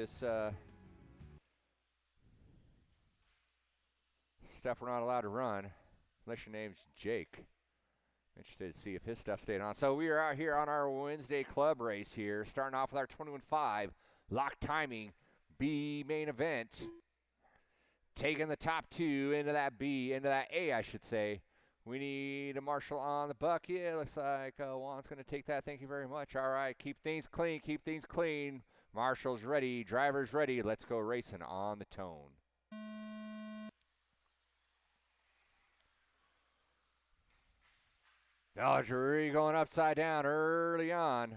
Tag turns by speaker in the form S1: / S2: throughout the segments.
S1: This stuff we're not allowed to run unless your name's Jake. Interested to see if his stuff stayed on. So we are out here on our Wednesday club race here, starting off with our 21.5 lock timing B main event. Taking the top two into that B, into that A, I should say. We need a marshal on the bucket. Looks like Juan's going to take that. Thank you very much. All right, keep things clean, keep things clean. Marshal's ready, driver's ready. Let's go racing on the tone. Oh, Drury going upside down early on.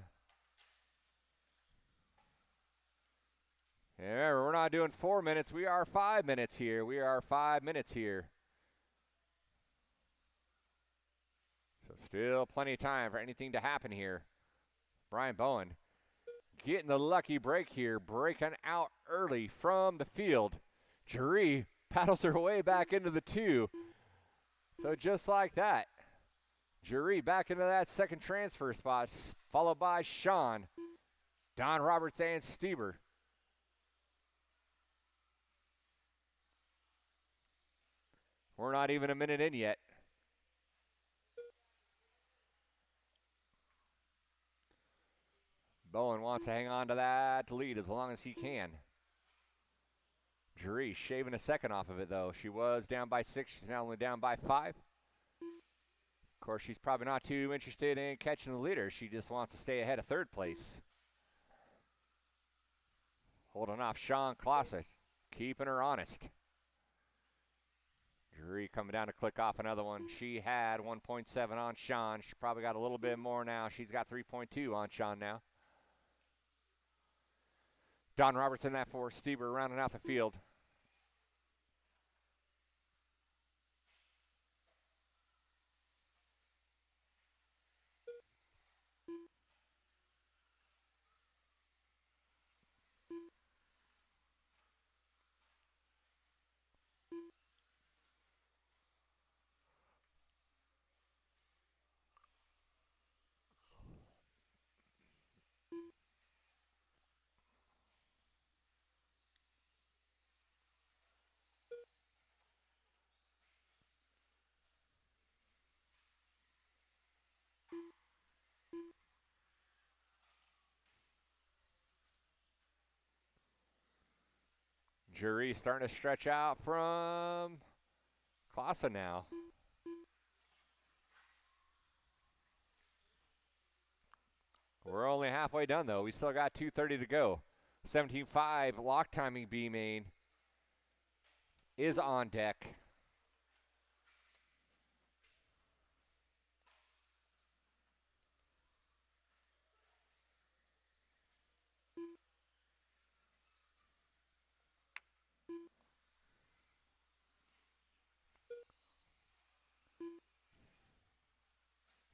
S1: Remember, we're not doing 4 minutes. We are 5 minutes here. We are 5 minutes here. So still plenty of time for anything to happen here. Brian Bowen getting the lucky break here, breaking out early from the field. Drury paddles her way back into the two. So just like that, Drury back into that second transfer spot, followed by Sean, Don Roberts, and Stieber. We're not even a minute in yet. Bowen wants to hang on to that lead as long as he can. Drury shaving a second off of it, though. She was down by 6. She's now only down by 5. Of course, she's probably not too interested in catching the leader. She just wants to stay ahead of third place. Holding off Sean Clausen, keeping her honest. Drury coming down to click off another one. She had 1.7 on Sean. She probably got a little bit more now. She's got 3.2 on Sean now. Don Robertson that for Stieber rounding out the field. Drury starting to stretch out from Clausen now. We're only halfway done, though. We still got 2:30 to go. 17.5 lock timing B main is on deck.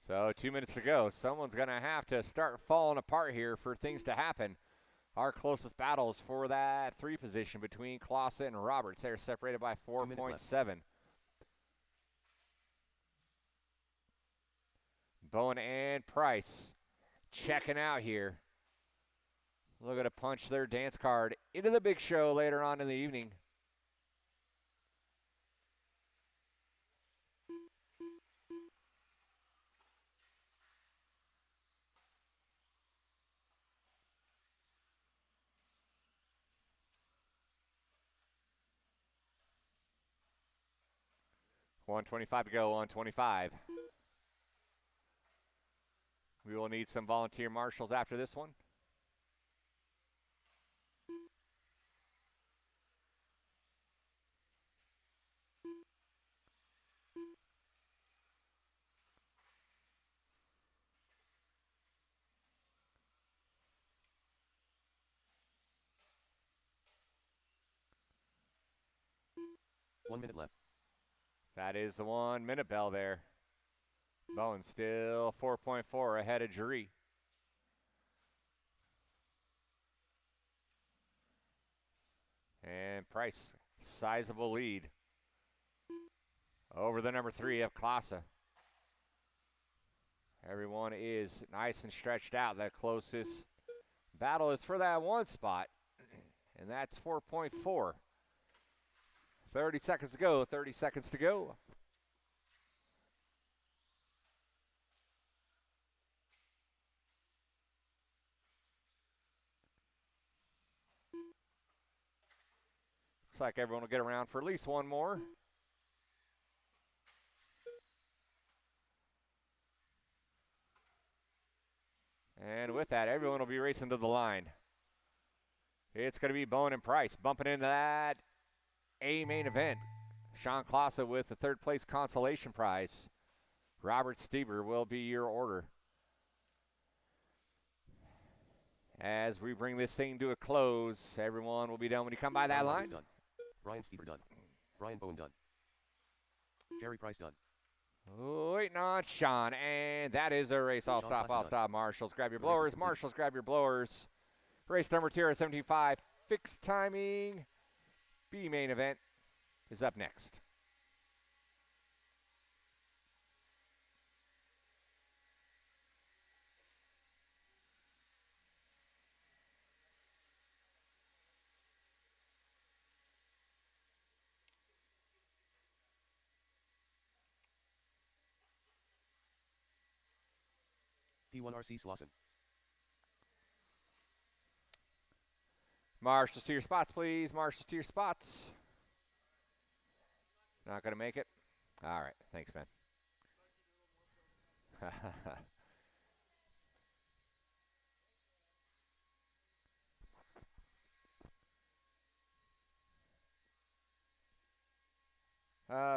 S1: So 2 minutes to go. Someone's going to have to start falling apart here for things to happen. Our closest battles for that 3 position between Clausen and Roberts. They're separated by 4.7. Bowen and Price checking out here. Looking to punch their dance card into the big show later on in the evening. $125 to go, 125. We will need some volunteer marshals after this one.
S2: One minute left.
S1: That is the 1 minute bell there. Bowen still 4.4 ahead of Drury. And Price, sizable lead over the number 3 of Clausen. Everyone is nice and stretched out. The closest battle is for that 1 spot. and that's 4.4. 30 seconds to go, 30 seconds to go. Looks like everyone will get around for at least one more. And with that, everyone will be racing to the line. It's going to be Bowen and Price bumping into that A main event. Sean Klassa with the third place consolation prize. Robert Stieber will be your order. As we bring this thing to a close, everyone will be done when you come by that line.
S2: Done. Brian Stieber done. Brian Bowen done. Jerry Price done.
S1: Waiting on Sean, and that is a race. I'll stop. Marshals, grab your blowers. Marshals, grab your blowers. Race number 2 at 75. Fixed timing. B main event is up next.
S2: P1RC Slauson.
S1: Marshals to your spots, please. Marshals to your spots. Not going to make it? All right. Thanks, man.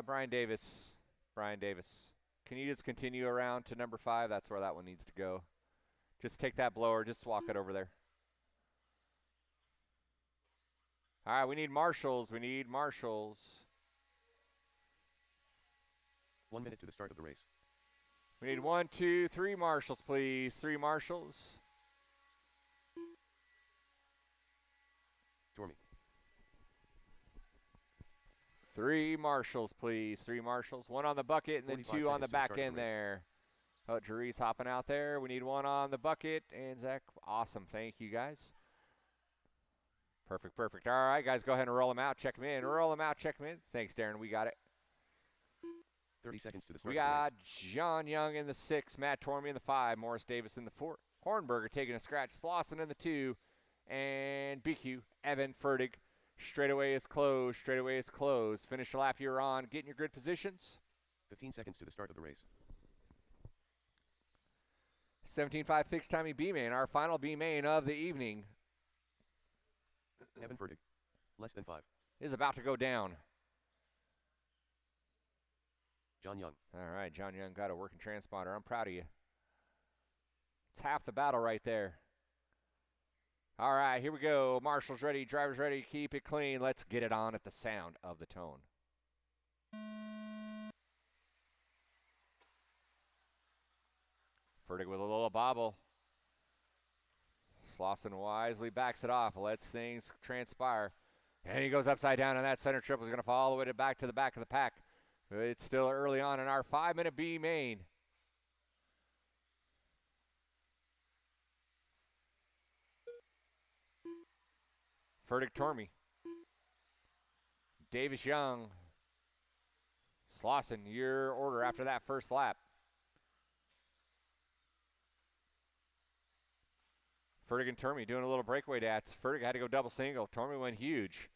S1: Brian Davis. Can you just continue around to number 5? That's where that one needs to go. Just take that blower. Just walk it over there. All right, we need marshals.
S2: 1 minute to the start of the race.
S1: We need 1, 2, 3 marshals, please. 3 marshals.
S2: Tormy.
S1: 3 marshals, please. 3 marshals. 1 on the bucket and then 2 on the back end there. Oh, Jerry's hopping out there. We need 1 on the bucket. And Zach, awesome. Thank you, guys. Perfect. All right, guys, go ahead and roll them out. Check them in. Thanks, Darren. We got it.
S2: 30 seconds to the start
S1: We
S2: of the race.
S1: got John Young in the 6, Matt Tormey in the 5, Morris Davis in the 4, Hornberger taking a scratch, Slauson in the 2, and BQ, Evan Fertig. Straightaway is closed. Finish the lap you're on. Get in your grid positions.
S2: 15 seconds to the start of the race.
S1: 17.5 fixed timing B-main, our final B-main of the evening.
S2: Evan Fertig. Less than 5.
S1: Is about to go down.
S2: John Young.
S1: All right, John Young got a working transponder. I'm proud of you. It's half the battle right there. All right, here we go. Marshals ready, drivers ready. Keep it clean. Let's get it on at the sound of the tone. Fertig with a little bobble. Slauson wisely backs it off, lets things transpire. And he goes upside down, and that center triple is going to fall all the way back to the back of the pack. It's still early on in our 5-minute B main. Fertig Tormey. Davis Young. Slauson, your order after that first lap. Fertig and Tormey doing a little breakaway dance. Fertig had to go double single. Tormey went huge.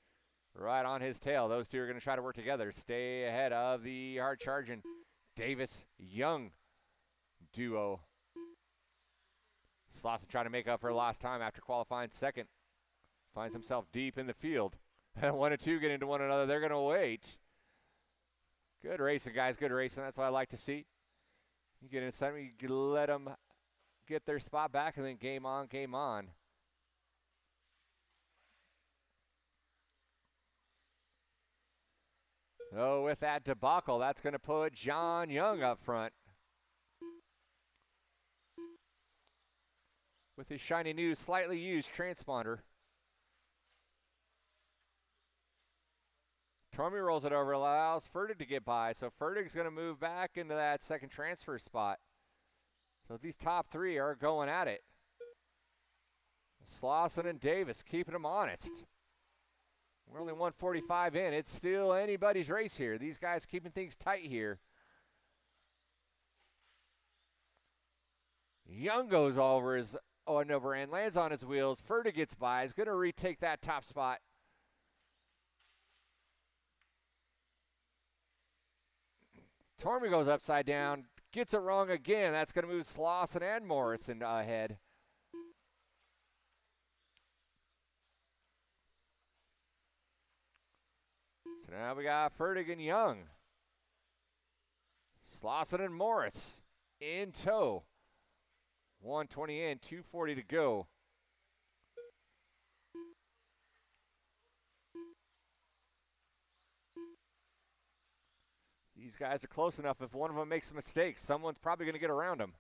S1: Right on his tail. Those two are going to try to work together. Stay ahead of the hard charging Davis Young duo. Slauson trying to make up for lost time after qualifying second. Finds himself deep in the field. 1 and 2 get into one another. They're going to wait. Good racing, guys. Good racing. That's what I like to see. You get inside, you let them get their spot back, and then game on, game on. Oh, with that debacle, that's going to put John Young up front. With his shiny new, slightly used transponder. Tormey rolls it over, allows Fertig to get by. So Fertig's going to move back into that second transfer spot. So these top 3 are going at it. Slauson and Davis keeping them honest. We're only 145 in. It's still anybody's race here. These guys keeping things tight here. Young goes over his over and lands on his wheels. Fertig gets by. He's going to retake that top spot. Tormey goes upside down. Gets it wrong again. That's going to move Slauson and Morrison ahead. So now we got Fertig and Young. Slauson and Morris in tow. 120 in, 240 to go. These guys are close enough. If one of them makes a mistake, someone's probably going to get around them.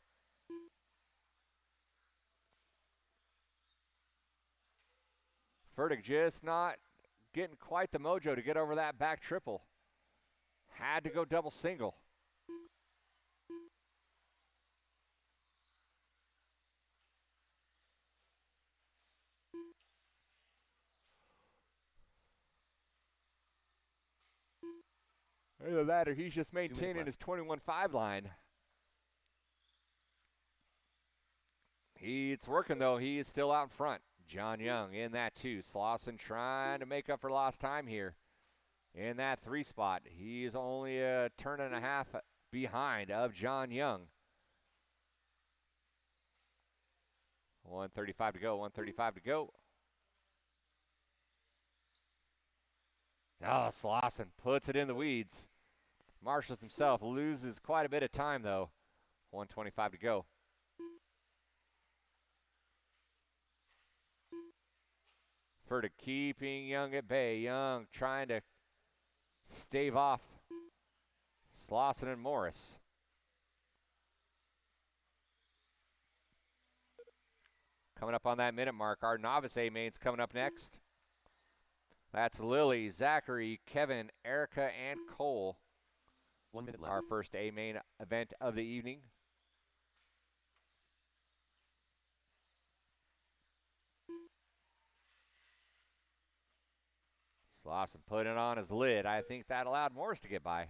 S1: Fertig just not getting quite the mojo to get over that back triple. Had to go double single. Either that or he's just maintaining his 21.5 line. It's working, though. He is still out in front. John Young in that 2. Slauson trying to make up for lost time here in that 3 spot. He's only a turn and a half behind of John Young. 135 to go, 135 to go. Oh, Slauson puts it in the weeds. Marshalls himself loses quite a bit of time, though. 125 to go. Fertig keeping Young at bay. Young trying to stave off Slauson and Morris. Coming up on that minute mark, our novice A-mains coming up next. That's Lily, Zachary, Kevin, Erica, and Cole.
S2: 1 minute left.
S1: Our first A-main event of the evening. Slauson put it on his lid. I think that allowed Morris to get by.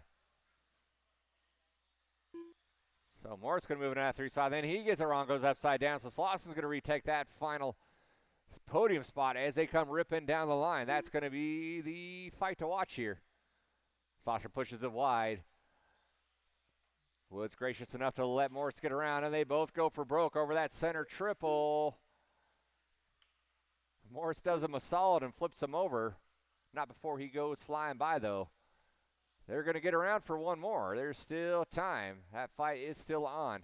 S1: So Morris going to move into that 3 spot. Then he gets it wrong, goes upside down. So Slauson's going to retake that final podium spot as they come ripping down the line. That's going to be the fight to watch here. Slauson pushes it wide. Woods gracious enough to let Morris get around, and they both go for broke over that center triple. Morris does him a solid and flips him over. Not before he goes flying by, though. They're going to get around for one more. There's still time. That fight is still on.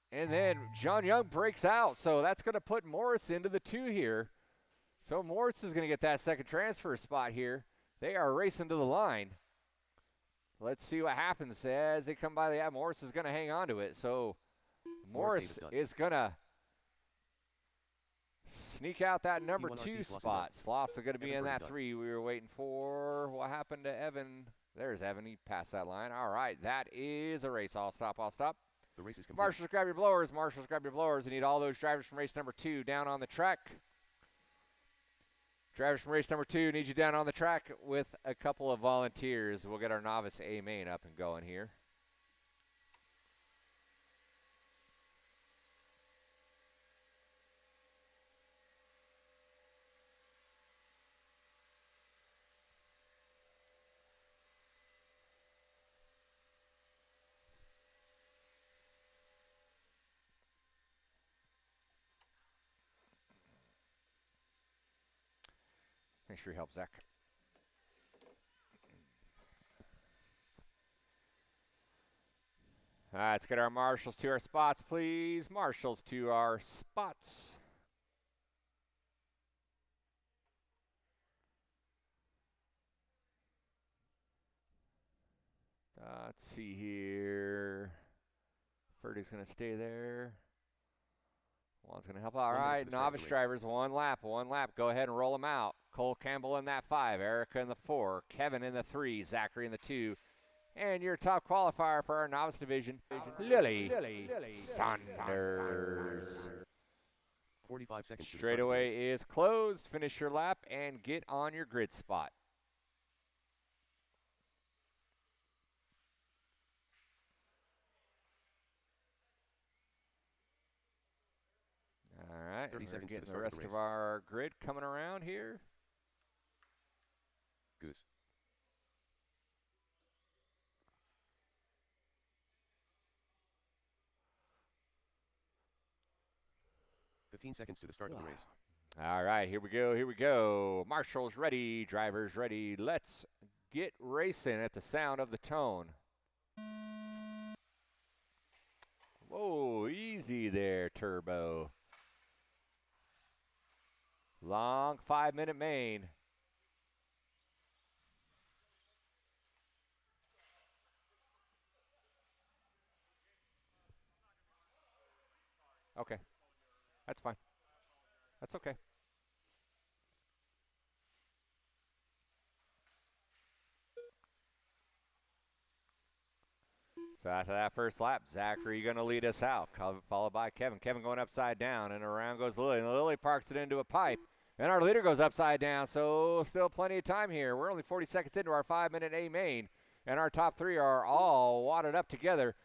S1: And then John Young breaks out, so that's going to put Morris into the 2 here. So Morris is going to get that second transfer spot here. They are racing to the line. Let's see what happens as they come by. Morris is going to hang on to it. So Morris is going to sneak out that number 2 spot. Slauson going to be in that 3. We were waiting for what happened to Evan. There's Evan. He passed that line. All right, that is a race. I'll stop.
S2: The race is complete.
S1: Marshals, grab your blowers. Marshals, grab your blowers. We need all those drivers from race number 2 down on the track. Drivers from race number 2, need you down on the track with a couple of volunteers. We'll get our novice A-main up and going here. Make sure you help Zach. All right, let's get our marshals to our spots, please. Marshals to our spots. Let's see here. Fertig's going to stay there. One's going to help out. All right, novice drivers, one lap. Go ahead and roll them out. Cole Campbell in that 5, Erica in the 4, Kevin in the 3, Zachary in the 2, And your top qualifier for our novice division, Lily Saunders.
S2: 45 seconds. to the start of the
S1: Straightaway
S2: race.
S1: is closed. Finish your lap and get on your grid spot. All right,
S2: 30
S1: we're
S2: seconds to
S1: getting
S2: the
S1: the
S2: start of
S1: rest
S2: the
S1: of
S2: race.
S1: our grid coming around here.
S2: Goose. "15 seconds to the start of the race.
S1: All right, here we go. Here we go. Marshall's ready. Drivers ready. Let's get racing at the sound of the tone. Whoa, easy there, Turbo. Long 5-minute main. Okay, that's fine. That's okay. So after that first lap, Zachary going to lead us out, followed by Kevin. Kevin going upside down, and around goes Lily. And Lily parks it into a pipe, and our leader goes upside down. So still plenty of time here. We're only 40 seconds into our 5-minute A main, and our top three are all wadded up together.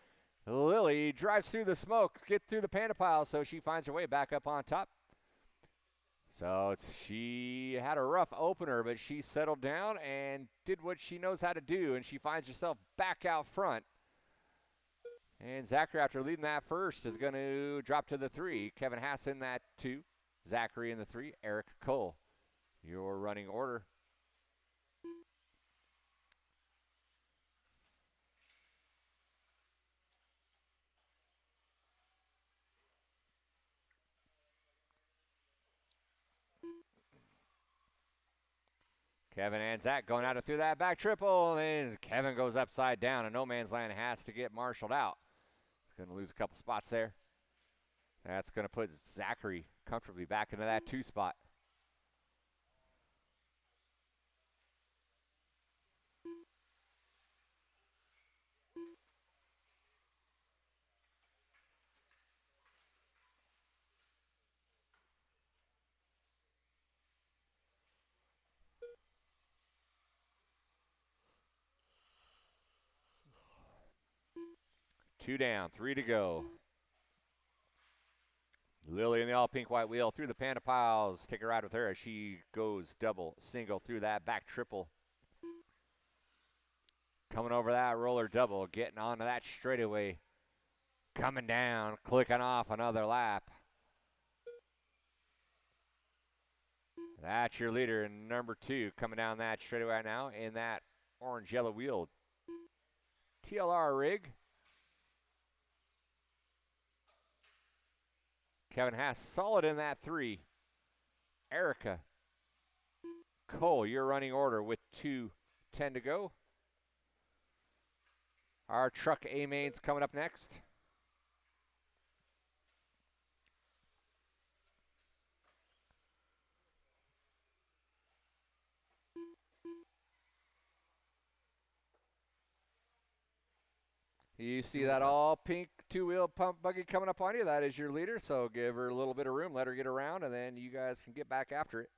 S1: Lily drives through the smoke, gets through the panda pile, so she finds her way back up on top. So she had a rough opener, but she settled down and did what she knows how to do, and she finds herself back out front. And Zachary, after leading that first, is going to drop to the 3. Kevin Haas in that 2. Zachary in the 3. Eric Cole. Your running order. Kevin and Zach going out through that back triple, and Kevin goes upside down, and no man's land has to get marshaled out. He's going to lose a couple spots there. That's going to put Zachary comfortably back into that 2 spot. Two down, 3 to go. Lily in the all pink white wheel through the panda piles. Take a ride with her as she goes double, single through that back triple. Coming over that roller double, getting onto that straightaway. Coming down, clicking off another lap. That's your leader in number 2 coming down that straightaway now in that orange yellow wheel TLR rig. Kevin Haas solid in that 3. Erica Cole, your running order with 2:10 to go. Our truck A mains coming up next. You see that all pink 2-wheel pump buggy coming up on you? That is your leader, so give her a little bit of room, let her get around, and then you guys can get back after it.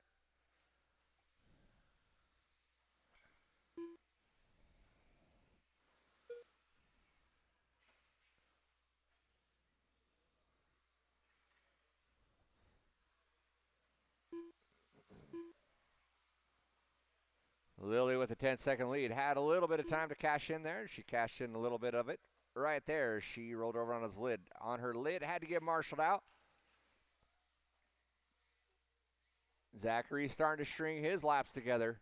S1: Lily with a 10-second lead. Had a little bit of time to cash in there. She cashed in a little bit of it. Right there, she rolled over on his lid. On her lid, had to get marshaled out. Zachary starting to string his laps together.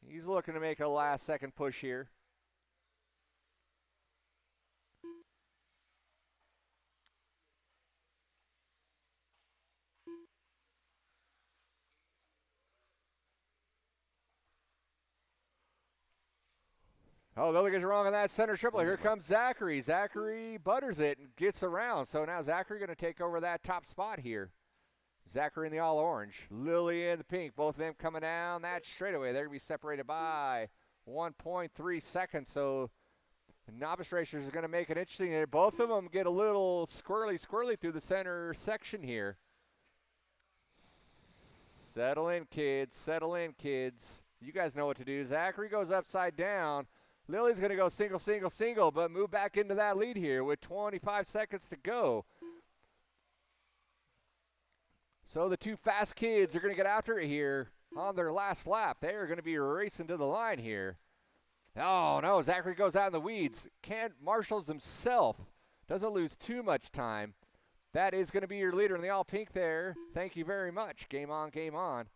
S1: He's looking to make a last-second push here. Oh, Lily gets wrong on that center triple. Here comes Zachary. Zachary butters it and gets around. So now Zachary going to take over that top spot here. Zachary in the all orange. Lily in the pink. Both of them coming down that straightaway. They're going to be separated by 1.3 seconds. So the novice racers are going to make it interesting here. Both of them get a little squirrely through the center section here. Settle in, kids. Settle in, kids. You guys know what to do. Zachary goes upside down. Lily's going to go single, but move back into that lead here with 25 seconds to go. So the two fast kids are going to get after it here on their last lap. They are going to be racing to the line here. Oh, no, Zachary goes out in the weeds. Marshals himself doesn't lose too much time. That is going to be your leader in the all pink there. Thank you very much. Game on, game on.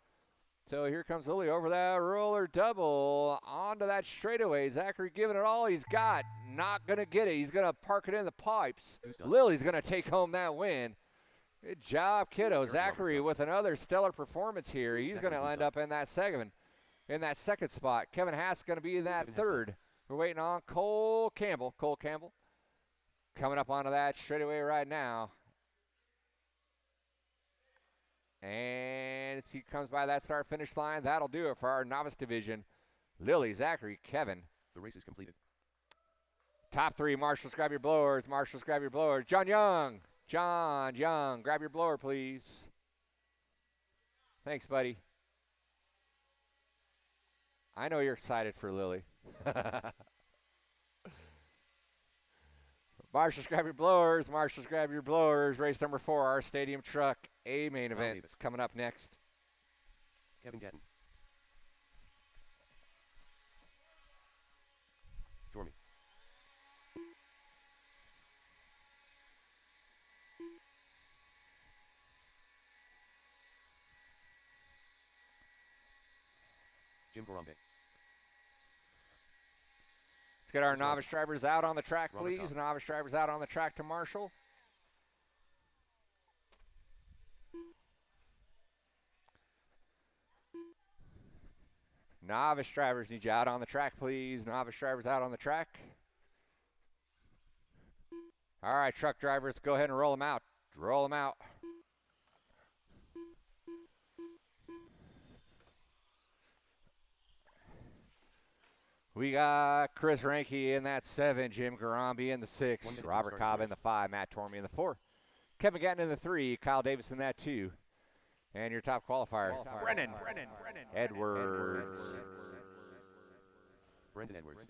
S1: So here comes Lily over that roller double onto that straightaway. Zachary giving it all he's got. Not going to get it. He's going to park it in the pipes. Lily's going to take home that win. Good job, kiddo. Zachary with another stellar performance here. He's going to end up in that second spot. Kevin Haas going to be in that third. We're waiting on Cole Campbell. Cole Campbell coming up onto that straightaway right now. And as he comes by that start-finish line, that'll do it for our novice division. Lily, Zachary, Kevin.
S2: The race is completed.
S1: Top three, marshals, grab your blowers. Marshals, grab your blowers. John Young, grab your blower, please. Thanks, buddy. I know you're excited for Lily. Marshals, grab your blowers. Marshals, grab your blowers. Race number 4, our stadium truck, A main event. It's coming up next.
S2: Kevin Gatton. Tormey. Jim Garambe.
S1: Let's get our novice drivers out on the track, please. Novice drivers out on the track to Marshall. Novice drivers need you out on the track, please. Novice drivers out on the track. All right, truck drivers, go ahead and roll them out. Roll them out. We got Chris Ranke in that 7, Jim Garambe in the 6, Robert Cobb in the 5, Matt Tormey in the 4, Kevin Gatton in the 3, Kyle Davis in that 2, and your top qualifier, Brennan Edwards.
S2: Brendan Edwards.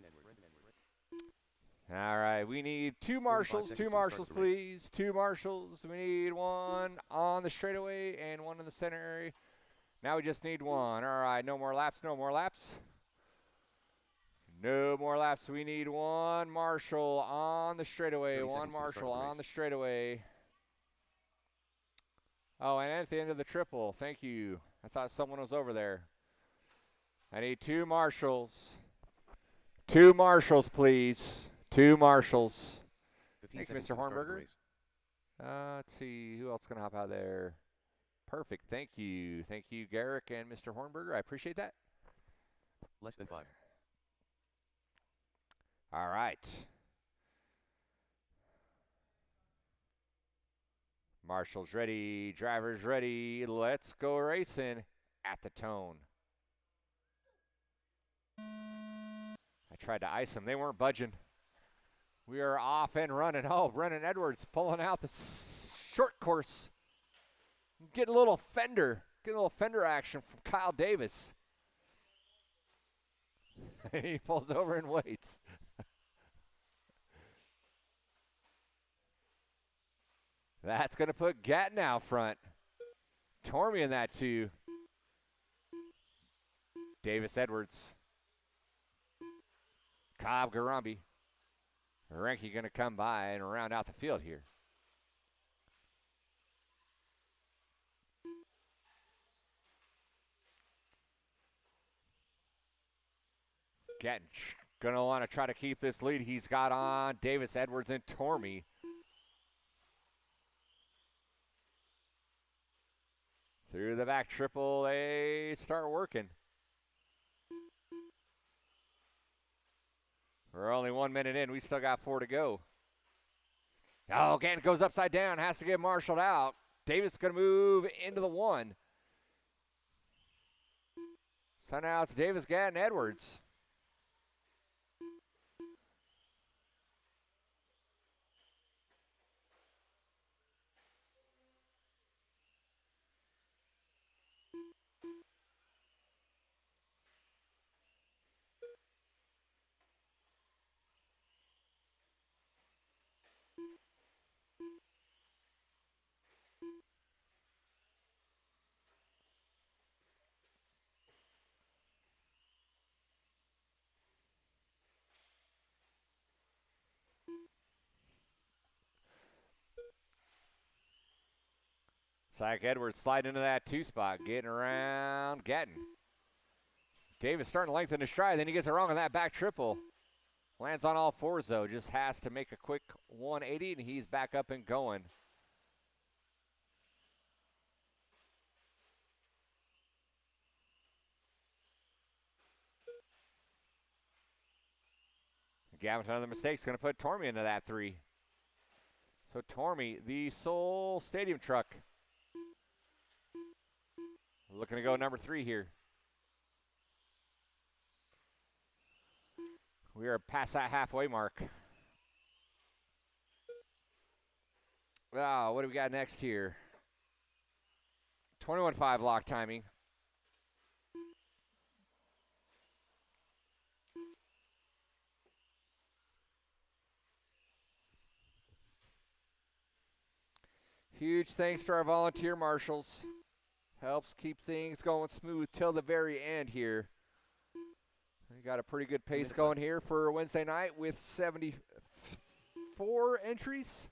S1: All right, we need 2 marshals, please. 2 marshals. We need 1 on the straightaway and 1 in the center area. Now we just need 1. All right, no more laps, no more laps. No more laps. We need 1 marshal on the straightaway. 1 marshal on the straightaway. Oh, and at the end of the triple. Thank you. I thought someone was over there. I need 2 marshals. 2 marshals, please. 2 marshals. Thank you, Mr. Hornberger. Let's see. Who else is going to hop out there? Perfect. Thank you. Thank you, Garrick and Mr. Hornberger. I appreciate that.
S2: Less than 5.
S1: All right. Marshals ready, drivers ready. Let's go racing at the tone. I tried to ice them. They weren't budging. We are off and running. Oh, Brennan Edwards pulling out the short course. Getting a little fender action from Kyle Davis. He pulls over and waits. That's going to put Gatton out front. Tormey in that 2. Davis Edwards. Cobb Garambe. Ranke going to come by and round out the field here. Gatton going to want to try to keep this lead he's got on Davis Edwards and Tormey. Through the back triple, they start working. We're only 1 minute in. We still got 4 to go. Oh, Gatton goes upside down. Has to get marshaled out. Davis going to move into the 1. So now it's Davis, Gatton, Edwards. like Edwards sliding into that 2 spot, getting around Gatton. Davis starting to lengthen his stride, then he gets it wrong on that back triple. Lands on all fours, though. Just has to make a quick 180, and he's back up and going. Gavin, another mistake, is going to put Tormey into that 3. So Tormey, the sole stadium truck, looking to go number 3 here. We are past that halfway mark. What do we got next here? 21.5 lock timing. Huge thanks to our volunteer marshals. Helps keep things going smooth till the very end here. We got a pretty good pace going here for Wednesday night with 74 entries.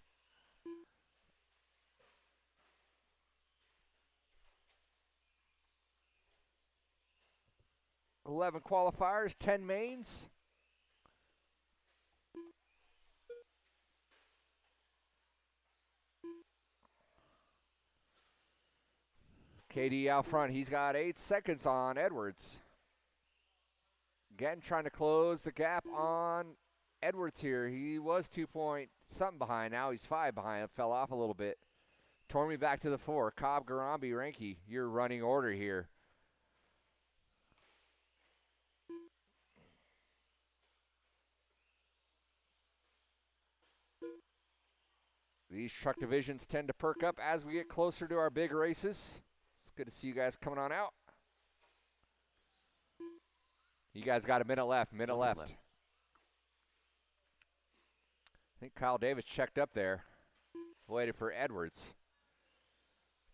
S1: $11 qualifiers, 10 mains. KD out front. He's got 8 seconds on Edwards. Again, trying to close the gap on Edwards here. He was 2 point something behind. Now he's 5 behind. Fell off a little bit. Tormey back to the 4. Cobb, Garambi, Ranky, your running order here. These truck divisions tend to perk up as we get closer to our big races. It's good to see you guys coming on out. You guys got a minute left. Minute left. I think Kyle Davis checked up there. Waited for Edwards.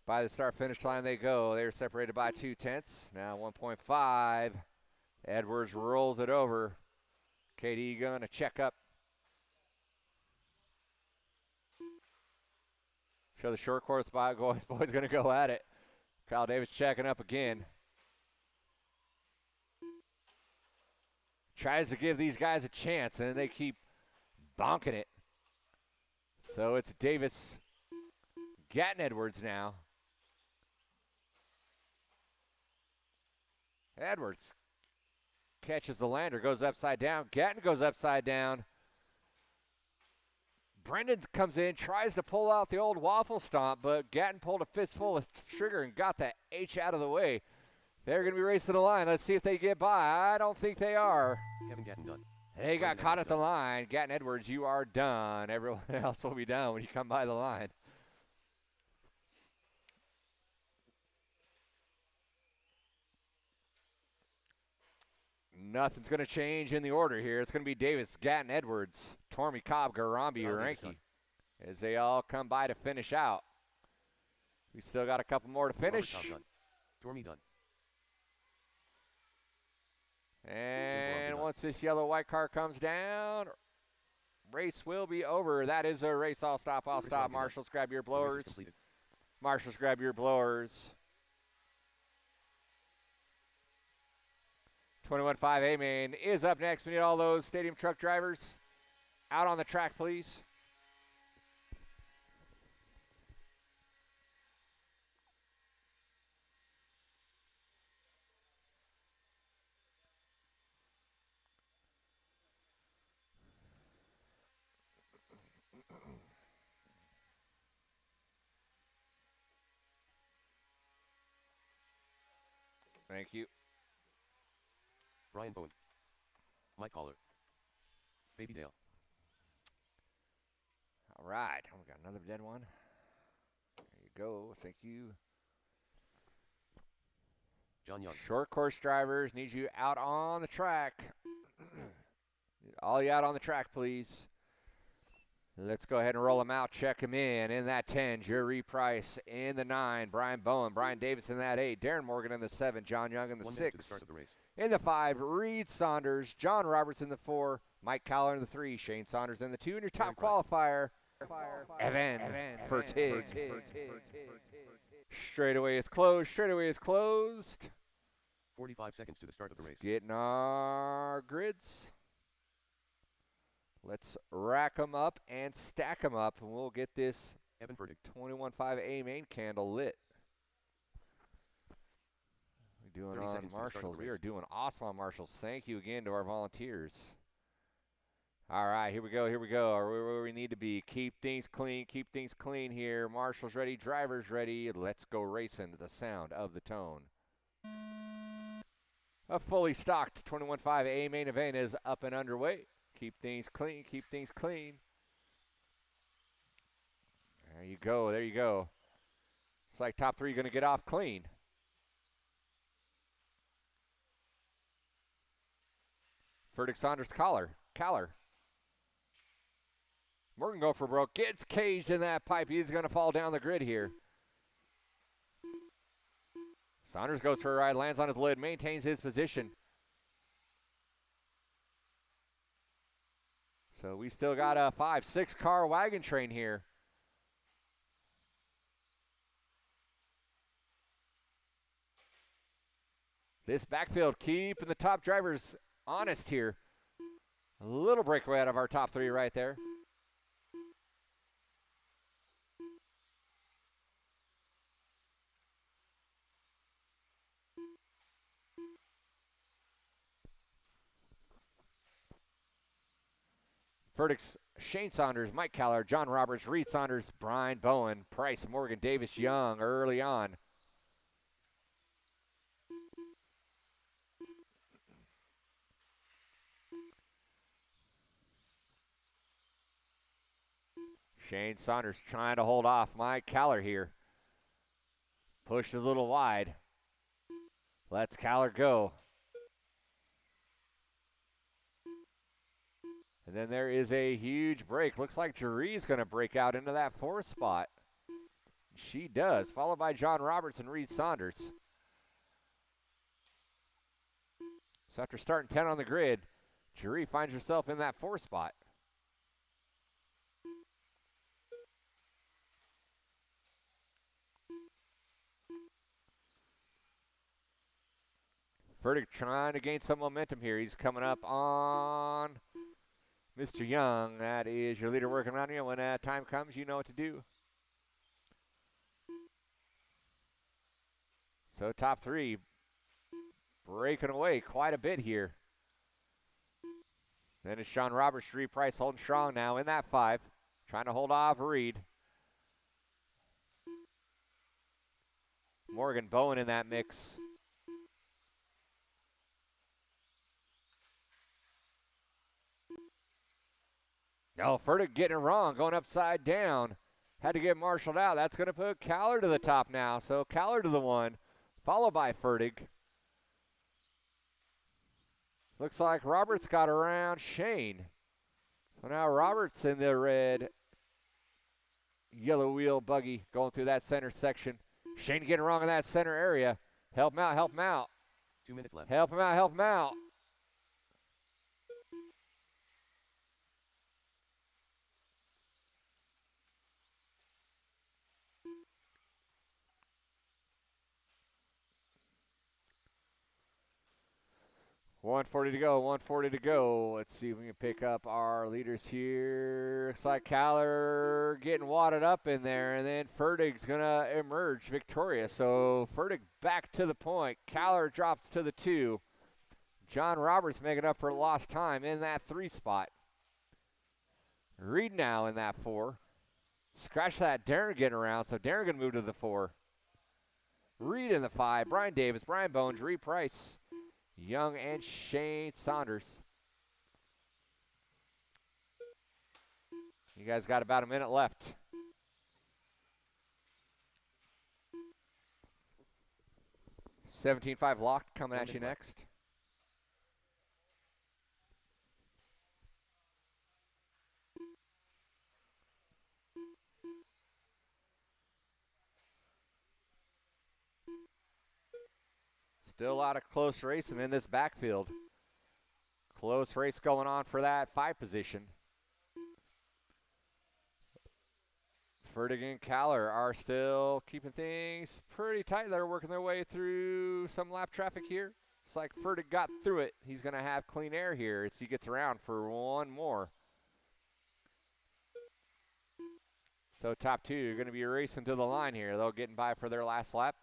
S1: By the start-finish line they go. They're separated by 0.2. Now 1.5. Edwards rolls it over. KD going to check up. Show the short course by boys going to go at it. Kyle Davis checking up again. Tries to give these guys a chance, and they keep bonking it. So it's Davis, Gatton, Edwards now. Edwards catches the lander, goes upside down. Gatton goes upside down. Brendan comes in, tries to pull out the old waffle stomp, but Gatton pulled a fistful of trigger and got the H out of the way. They're going to be racing the line. Let's see if they get by. I don't think they are.
S2: Kevin Gatton done.
S1: They got caught at the line. Gatton Edwards, you are done. Everyone else will be done when you come by the line. Nothing's going to change in the order here. It's going to be Davis, Gatton, Edwards, Tormey, Cobb, Garambi, Uranki, as they all come by to finish out. We still got a couple more to finish.
S2: Tormey done.
S1: And once this yellow-white car comes down, race will be over. That is a race. I'll stop. Marshals, grab your blowers. Marshals, grab your blowers. 21.5 A-Main is up next. We need all those stadium truck drivers out on the track, please. Thank you.
S2: Brian Bowen. Mike Caller. Baby Dale.
S1: All right. Oh, we got another dead one. There you go. Thank you.
S2: John Young.
S1: Short course drivers, need you out on the track. All you out on the track, please. Let's go ahead and roll them out. Check them in that 10. Jerry Price in the 9. Brian Bowen. Brian Davis in that 8. Darren Morgan in the 7. John Young in the 6.
S2: To the start of the race.
S1: In the 5, Reed Saunders. John Roberts in the 4. Mike Cowler in the 3. Shane Saunders in the 2. And your top qualifier, Evan Fertig. Straightaway is closed. Straightaway is closed.
S2: 45 seconds to the start of the race.
S1: Getting our grids. Let's rack them up and stack them up, and we'll get this
S2: Evan Furtick.
S1: 21.5 A main candle lit. We're doing
S2: 30
S1: on
S2: seconds to the start of
S1: marshals.
S2: the
S1: We are
S2: race.
S1: doing awesome on marshals. Thank you again to our volunteers. All right, here we go. Here we go. Are we where we need to be? Keep things clean. Keep things clean here. Marshals ready. Drivers ready. Let's go racing to the sound of the tone. A fully stocked 21.5 A main event is up and underway. Keep things clean. Keep things clean. There you go. There you go. It's like top three going to get off clean. Furtick, Saunders, Caller. Morgan go for broke. Gets caged in that pipe. He's going to fall down the grid here. Saunders goes for a ride, lands on his lid, maintains his position. So we still got a 5-6 car wagon train here. This backfield keeping the top drivers honest here. A little breakaway out of our top three right there. Furtick's Shane Saunders, Mike Caller, John Roberts, Reed Saunders, Brian Bowen, Price, Morgan, Davis, Young early on. Shane Saunders trying to hold off Mike Caller here. Pushed a little wide. Lets Caller go. And then there is a huge break. Looks like Jerry's going to break out into that fourth spot. She does, followed by John Roberts and Reed Saunders. So after starting 10 on the grid, Jerry finds herself in that fourth spot. Furtick trying to gain some momentum here. He's coming up on Mr. Young. That is your leader working around you. When time comes, you know what to do. So top three breaking away quite a bit here. Then it's Sean Roberts, Reed Price holding strong now in that 5. Trying to hold off Reed. Morgan Bowen in that mix. No, Furtick getting it wrong, going upside down. Had to get marshaled out. That's going to put Caller to the top now. So Caller to the 1, followed by Furtick. Looks like Roberts got around Shane. So now Roberts in the red yellow wheel buggy going through that center section. Shane getting wrong in that center area. Help him out, help him out.
S2: 2 minutes left.
S1: Help him out, help him out. $140 to go, $140 to go. Let's see if we can pick up our leaders here. Looks like Caller getting wadded up in there, and then Furtick's going to emerge victorious. So Furtick back to the point. Caller drops to the 2. John Roberts making up for lost time in that 3 spot. Reed now in that 4. Scratch that, Darren getting around, so Darren going to move to the 4. Reed in the 5. Brian Davis, Brian Bones, Reed Price, Young, and Shane Saunders. You guys got about a minute left. $17.5 locked coming at you next. Still a lot of close racing in this backfield. Close race going on for that 5 position. Fertig and Kaller are still keeping things pretty tight. They're working their way through some lap traffic here. It's like Fertig got through it. He's going to have clean air here as he gets around for one more. So top two are going to be racing to the line here. They'll get by for their last lap.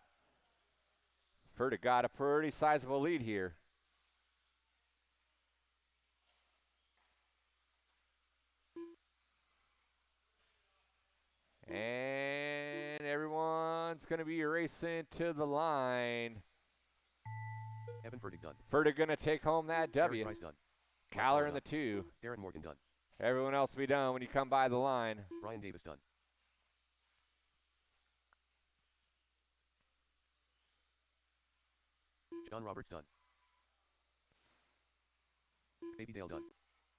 S1: Fertig got a pretty sizable lead here. And everyone's going to be racing to the line.
S2: Evan Fertig done.
S1: Fertig going to take home that W.
S2: Price done.
S1: Kaller in the 2.
S2: Darren Morgan done.
S1: Everyone else will be done when you come by the line.
S2: Ryan Davis done. John Roberts done. Baby Dale done.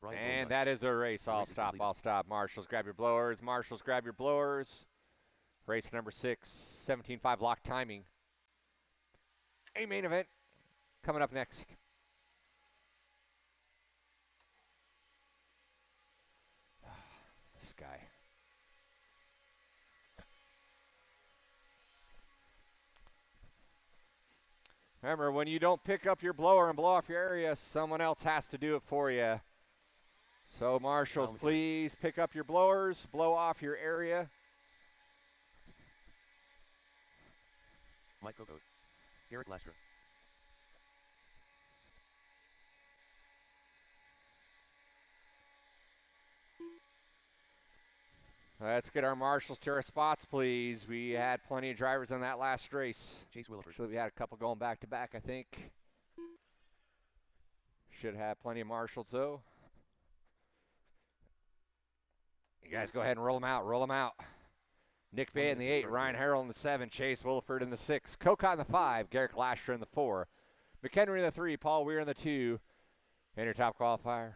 S2: Brian Bowen
S1: And
S2: done.
S1: that is a race. I'll
S2: race is
S1: stop.
S2: completed.
S1: I'll stop. Marshals, grab your blowers. Marshals, grab your blowers. Race number 6, 17.5 lock timing. A main event coming up next. This guy. Remember, when you don't pick up your blower and blow off your area, someone else has to do it for you. So, marshals, please pick up your blowers, blow off your area.
S2: Mike Coco. Garrett Lastra.
S1: Let's get our marshals to our spots, please. We had plenty of drivers in that last race.
S2: Chase Williford.
S1: Actually, we had a couple going back to back, I think. Should have plenty of marshals, though. You guys go ahead and roll them out. Roll them out. Nick Bay in the 8, Ryan Harrell in the 7, Chase Williford in the 6, Kokot in the 5, Garrett Lasher in the 4, McHenry in the 3, Paul Weir in the 2, and your top qualifier,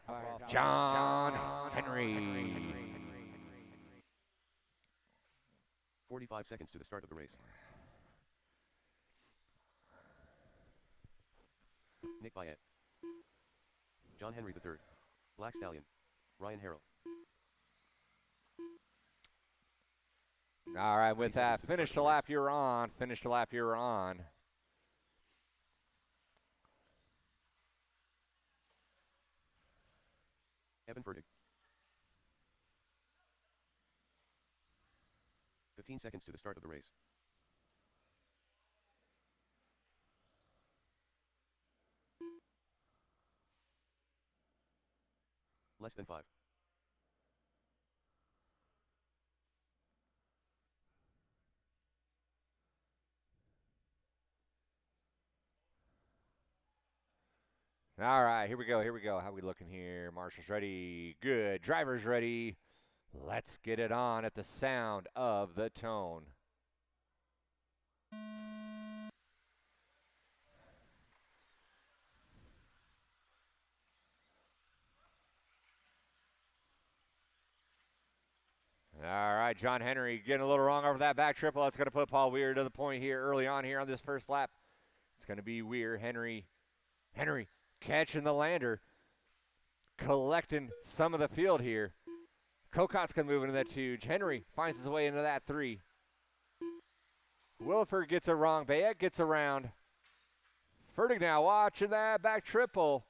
S1: John Henry.
S2: 45 seconds to the start of the race. Nick Bayet. John Henry III. Black Stallion. Ryan Harrell.
S1: All right, with
S2: 30 seconds
S1: that,
S2: to
S1: finish
S2: start
S1: the
S2: the
S1: lap
S2: race.
S1: you're on. Finish the lap you're on.
S2: Evan Fertig. 15 seconds to the start of the race. Less than 5.
S1: All right, here we go. Here we go. How we looking here? Marshall's ready. Good. Driver's ready. Let's get it on at the sound of the tone. All right, John Henry getting a little wrong over that back triple. That's going to put Paul Weir to the point here early on here on this first lap. It's going to be Weir. Henry catching the lander, collecting some of the field here. Kokot's going to move into that 2. Henry finds his way into that 3. Williford gets it wrong. Bayet gets around. Fertig now watching that back triple.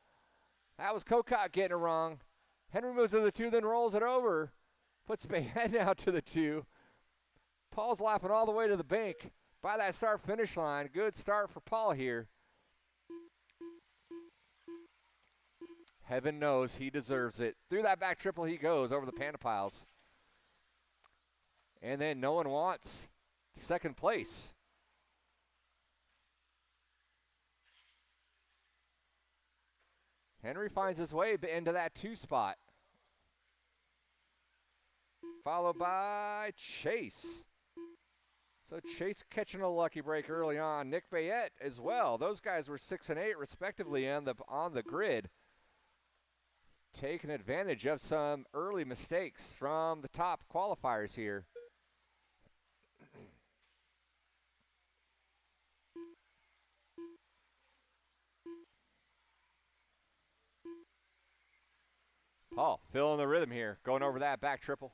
S1: That was Kokot getting it wrong. Henry moves to the 2, then rolls it over. Puts Bayet now to the 2. Paul's laughing all the way to the bank by that start-finish line. Good start for Paul here. Heaven knows he deserves it. Through that back triple he goes over the Panda Piles. And then no one wants second place. Henry finds his way into that 2 spot. Followed by Chase. So Chase catching a lucky break early on. Nick Bayet as well. Those guys were 6 and 8 respectively on the grid. Taking advantage of some early mistakes from the top qualifiers here. Paul filling the rhythm here, going over that back triple.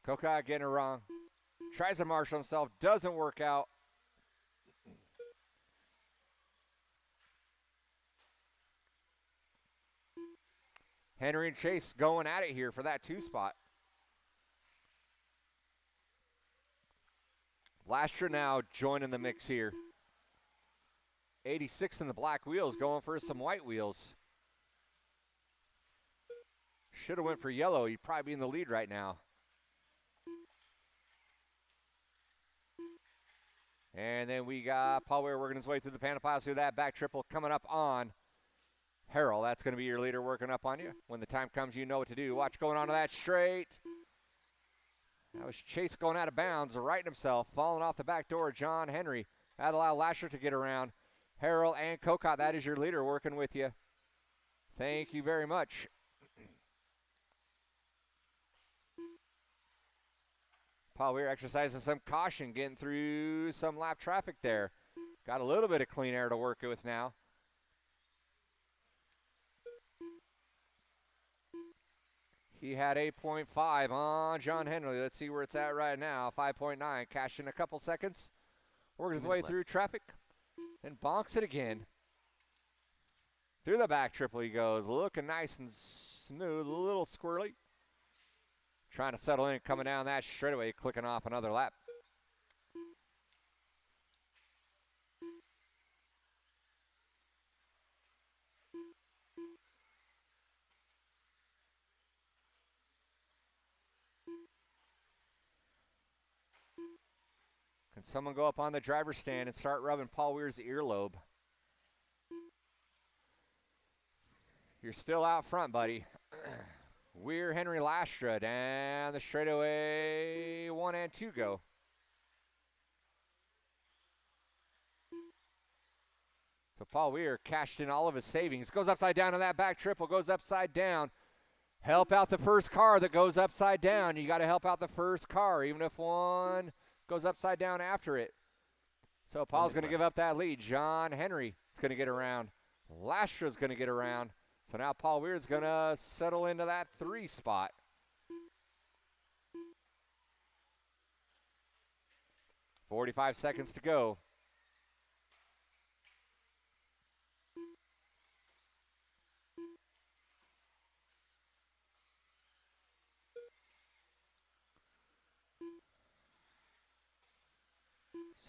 S1: Kokot getting it wrong. Tries to marshal himself. Doesn't work out. Henry and Chase going at it here for that 2 spot. Lasher now joining the mix here. 86 in the black wheels, going for some white wheels. Should have went for yellow. He'd probably be in the lead right now. And then we got Paul Weir working his way through the panel pass through that back triple coming up on Harrell. That's going to be your leader working up on you. When the time comes, you know what to do. Watch going on to that straight. That was Chase going out of bounds, righting himself, falling off the back door. John Henry. That allowed Lasher to get around. Harrell and Kokot, that is your leader working with you. Thank you very much. Paul Weir exercising some caution, getting through some lap traffic there. Got a little bit of clean air to work with now. He had 8.5 on John Henry. Let's see where it's at right now. 5.9. Cash in a couple seconds. Working his way through traffic. And bonks it again. Through the back triple he goes. Looking nice and smooth. A little squirrely. Trying to settle in, coming down that straightaway, clicking off another lap. Can someone go up on the driver's stand and start rubbing Paul Weir's earlobe? You're still out front, buddy. Weir, Henry, Lastra down the straightaway. 1 and 2 go. So Paul Weir cashed in all of his savings. Goes upside down on that back triple. Goes upside down. Help out the first car that goes upside down. You got to help out the first car, even if one goes upside down after it. So Paul's going to give up that lead. John Henry is going to get around. Lastra's going to get around. So now Paul Weir's going to settle into that 3 spot. .45 seconds to go.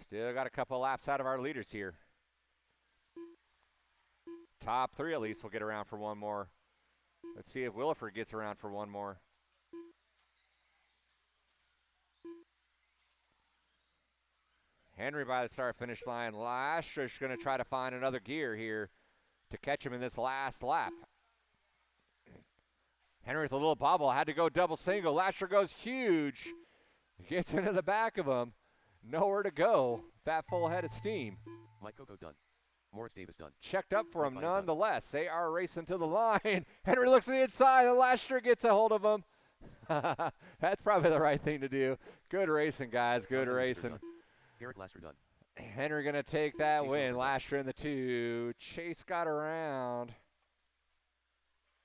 S1: Still got a couple laps out of our leaders here. Top 3 at least will get around for one more. Let's see if Williford gets around for one more. Henry by the start-finish line. Lastra's going to try to find another gear here to catch him in this last lap. Henry with a little bobble. Had to go double single. Lastra goes huge. Gets into the back of him. Nowhere to go. That full head of steam.
S2: Mike Coco done. Morris Davis done.
S1: Checked up for him nonetheless. They are racing to the line. Henry looks to the inside, and Lastra gets a hold of him. That's probably the right thing to do. Good racing, guys. Good racing.
S2: Garrett Lastra done.
S1: Henry going to take that win. Lastra in the 2. Chase got around.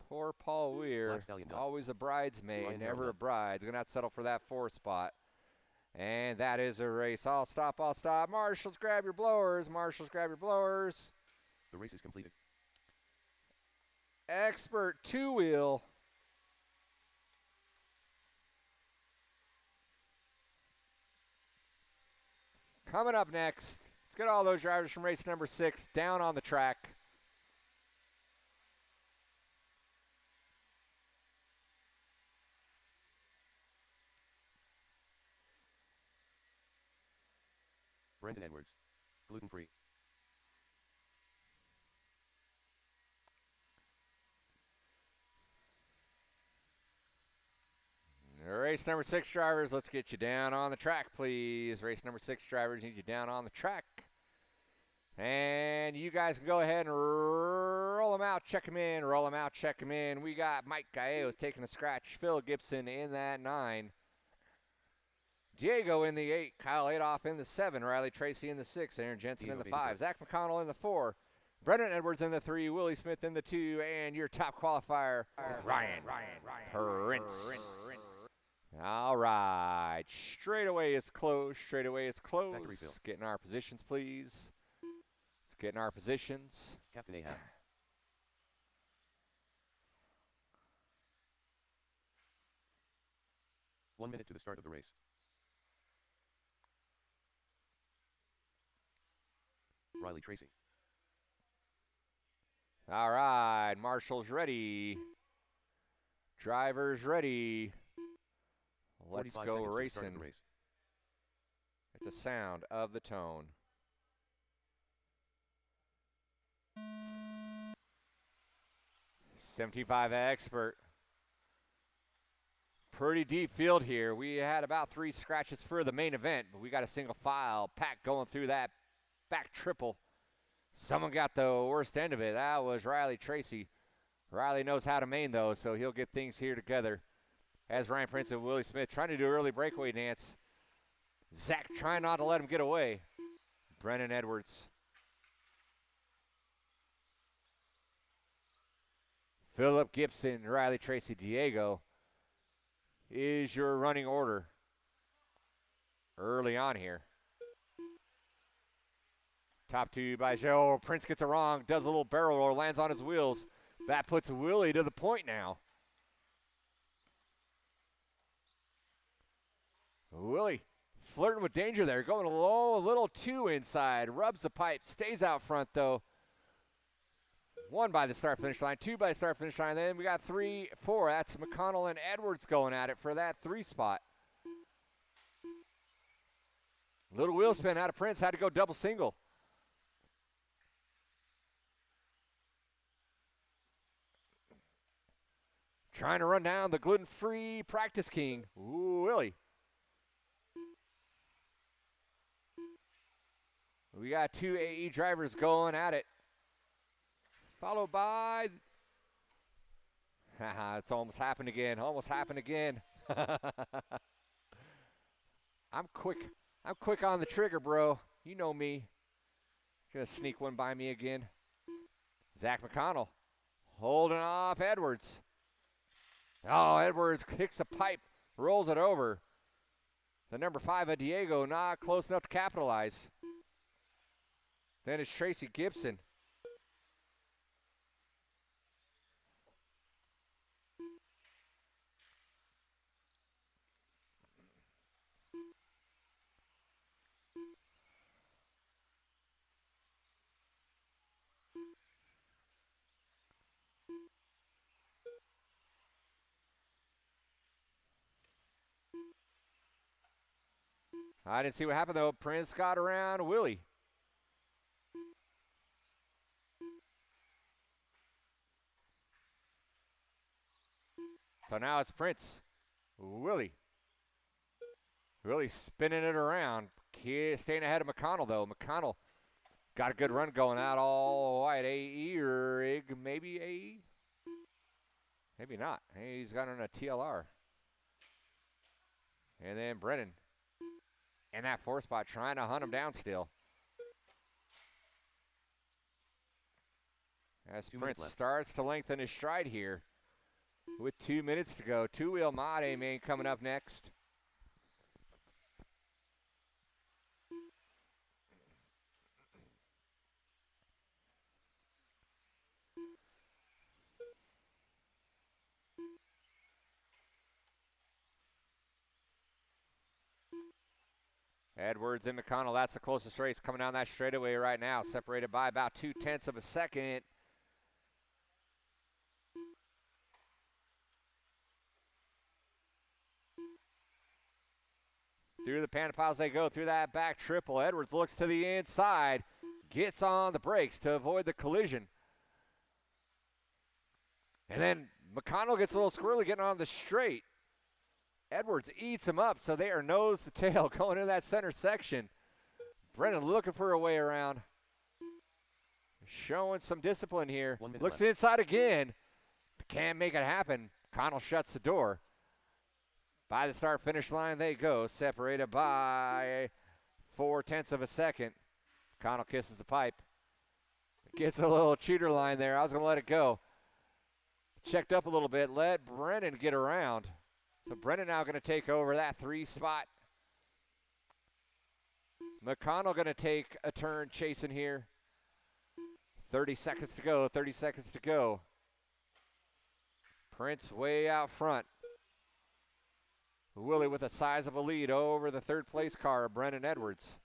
S1: Poor Paul Weir. Always a bridesmaid, never a bride. He's going to have to settle for that 4 spot. And that is a race. I'll stop, I'll stop. Marshals, grab your blowers. Marshals, grab your blowers.
S2: The race is completed.
S1: Expert 2-wheel. Coming up next, let's get all those drivers from race number 6 down on the track.
S2: Brendan Edwards. Gluten-free.
S1: Race number 6 drivers, let's get you down on the track, please. Race number 6 drivers, need you down on the track. And you guys can go ahead and roll them out, check them in, roll them out, check them in. We got Mike Gallegos taking a scratch, Phil Gibson in that 9. Diego in the 8, Kyle Adolph in the 7, Riley Tracy in the 6, Aaron Jensen in the 5, Zach McConnell in the 4, Brendan Edwards in the 3, Willie Smith in the 2, and your top qualifier, Ryan Prince. All right. Straightaway is closed. Straightaway is closed.
S2: Factory fill.
S1: Let's get in our positions, please. Let's get in our positions.
S2: Captain Ahab. One minute to the start of the race. Riley Tracy.
S1: All right. Marshall's ready. Driver's ready. Let's
S2: 45
S1: go
S2: seconds to the start of
S1: racing
S2: the race.
S1: at the sound of the tone. $75 expert. Pretty deep field here. We had about 3 scratches for the main event, but we got a single file pack going through that back triple. Someone got the worst end of it. That was Riley Tracy. Riley knows how to main, though, so he'll get things here together. As Ryan Prince and Willie Smith trying to do early breakaway dance. Zach trying not to let him get away. Brennan Edwards. Philip Gibson, Riley Tracy, Diego is your running order early on here. Top 2 by Joe. Prince gets it wrong, does a little barrel roll, lands on his wheels. That puts Willie to the point now. Willie flirting with danger there, going low, a little too inside. Rubs the pipe, stays out front though. 1 by the start-finish line, 2 by the start-finish line. Then we got 3, 4. That's McConnell and Edwards going at it for that 3 spot. Little wheel spin out of Prince, had to go double single. Trying to run down the gluten-free practice king, Willie. We got 2 AE drivers going at it. Followed by, it's almost happened again, I'm quick on the trigger, bro. You know me. Gonna sneak one by me again. Zach McConnell holding off Edwards. Oh, Edwards kicks the pipe, rolls it over. The number 5 of Diego not close enough to capitalize. Then it's Tracy Gibson. I didn't see what happened, though. Prince got around Willie. So now it's Prince. Willie. Willie spinning it around. Staying ahead of McConnell, though. McConnell got a good run going out all wide. AE or IG, maybe AE? Maybe not. He's got on a TLR. And then Brennan. And that 4 spot trying to hunt him down still. As Prince starts to lengthen his stride here with 2 minutes to go. 2-wheel Made Man coming up next. Edwards and McConnell, that's the closest race coming down that straightaway right now, separated by about 0.2 of a second. Through the panic piles they go, through that back triple. Edwards looks to the inside, gets on the brakes to avoid the collision. And then McConnell gets a little squirrely getting on the straight. Edwards eats him up, so they are nose to tail going into that center section. Brennan looking for a way around. Showing some discipline here. Looks inside again. Can't make it happen. Connell shuts the door. By the start-finish line they go, separated by 0.4 of a second. Connell kisses the pipe. Gets a little cheater line there. I was going to let it go. Checked up a little bit. Let Brennan get around. So Brennan now going to take over that 3 spot. McConnell going to take a turn chasing here. 30 seconds to go, 30 seconds to go. Prince way out front. Willie with a sizable lead over the 3rd place car, Brennan Edwards.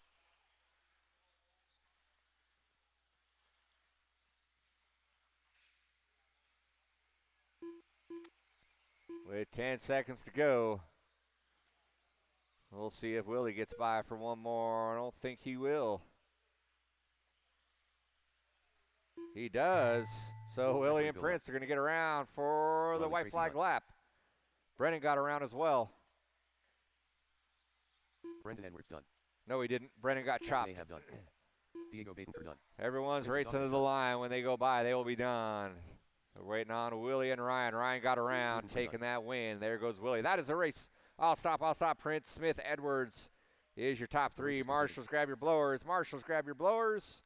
S1: With 10 seconds to go. We'll see if Willie gets by for one more. I don't think he will. He does. So Willie and Prince are going to get around for the white flag lap. Brennan got around as well.
S2: Brendan Edwards done.
S1: No, he didn't. Brennan got chopped.
S2: They have done. Diego Badenfer done.
S1: Everyone's racing to the line. When they go by, they will be done. So waiting on Willie and Ryan. Ryan got around, taking that win. There goes Willie. That is the race. I'll stop. Prince, Smith, Edwards is your top 3. Marshals, grab your blowers. Marshals, grab your blowers.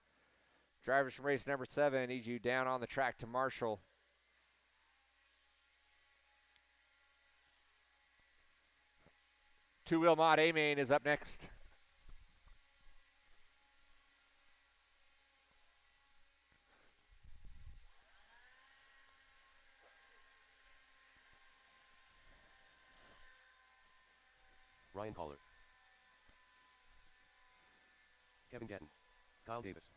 S1: Drivers from race number 7 need you down on the track to Marshall. Two-wheel mod A-Main is up next.
S2: Ryan Caller. Kevin Gatton. Kyle Davis.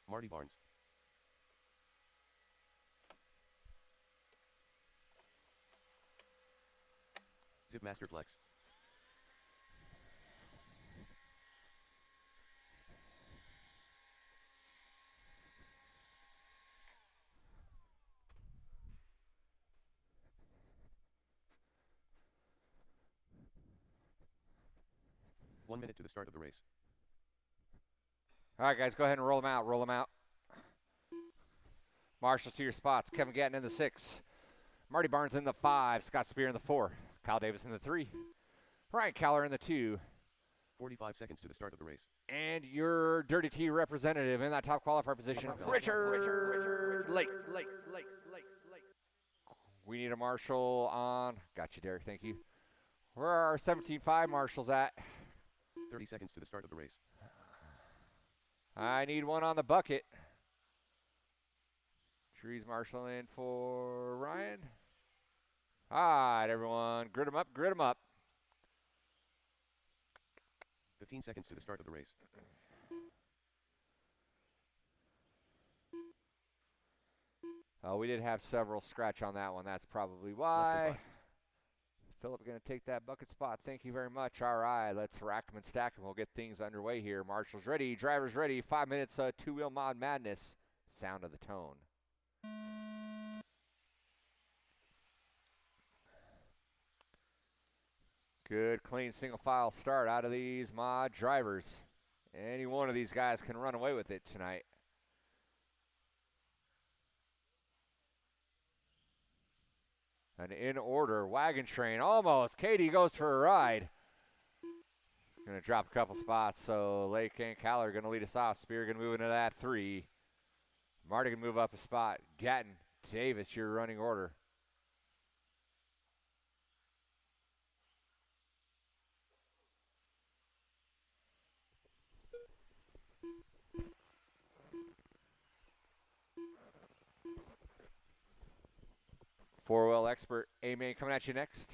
S2: Marty Barnes. Zip Masterplex. One minute to the start of the race.
S1: All right, guys, go ahead and roll them out. Roll them out. Marshall to your spots. Kevin Gatton in the 6. Marty Barnes in the 5. Scott Spear in the 4. Kyle Davis in the 3. Ryan Caller in the 2.
S2: 45 seconds to the start of the race.
S1: And your Dirty T representative in that top qualifier position, Richard Lake. We need a marshal on. Got you, Derek. Thank you. Where are our 17.5 marshals at?
S2: 30 seconds to the start of the race.
S1: I need one on the bucket. Trees marshal in for Ryan. All right, everyone. Grid them up, grid them up.
S2: 15 seconds to the start of the race.
S1: Oh, we did have several scratch on that one. That's probably why. Philip going to take that bucket spot. Thank you very much. All right, let's rack them and stack them. We'll get things underway here. Marshall's ready. Driver's ready. 5 minutes, two-wheel mod madness. Sound of the tone. Good, clean, single file start out of these mod drivers. Any one of these guys can run away with it tonight. An in-order wagon train, almost. Katie goes for a ride. Going to drop a couple spots, so Lake and Caller are going to lead us off. Spear going to move into that 3. Marty can move up a spot. Gatton, Davis, your running order. Four-wheel expert A-Main coming at you next.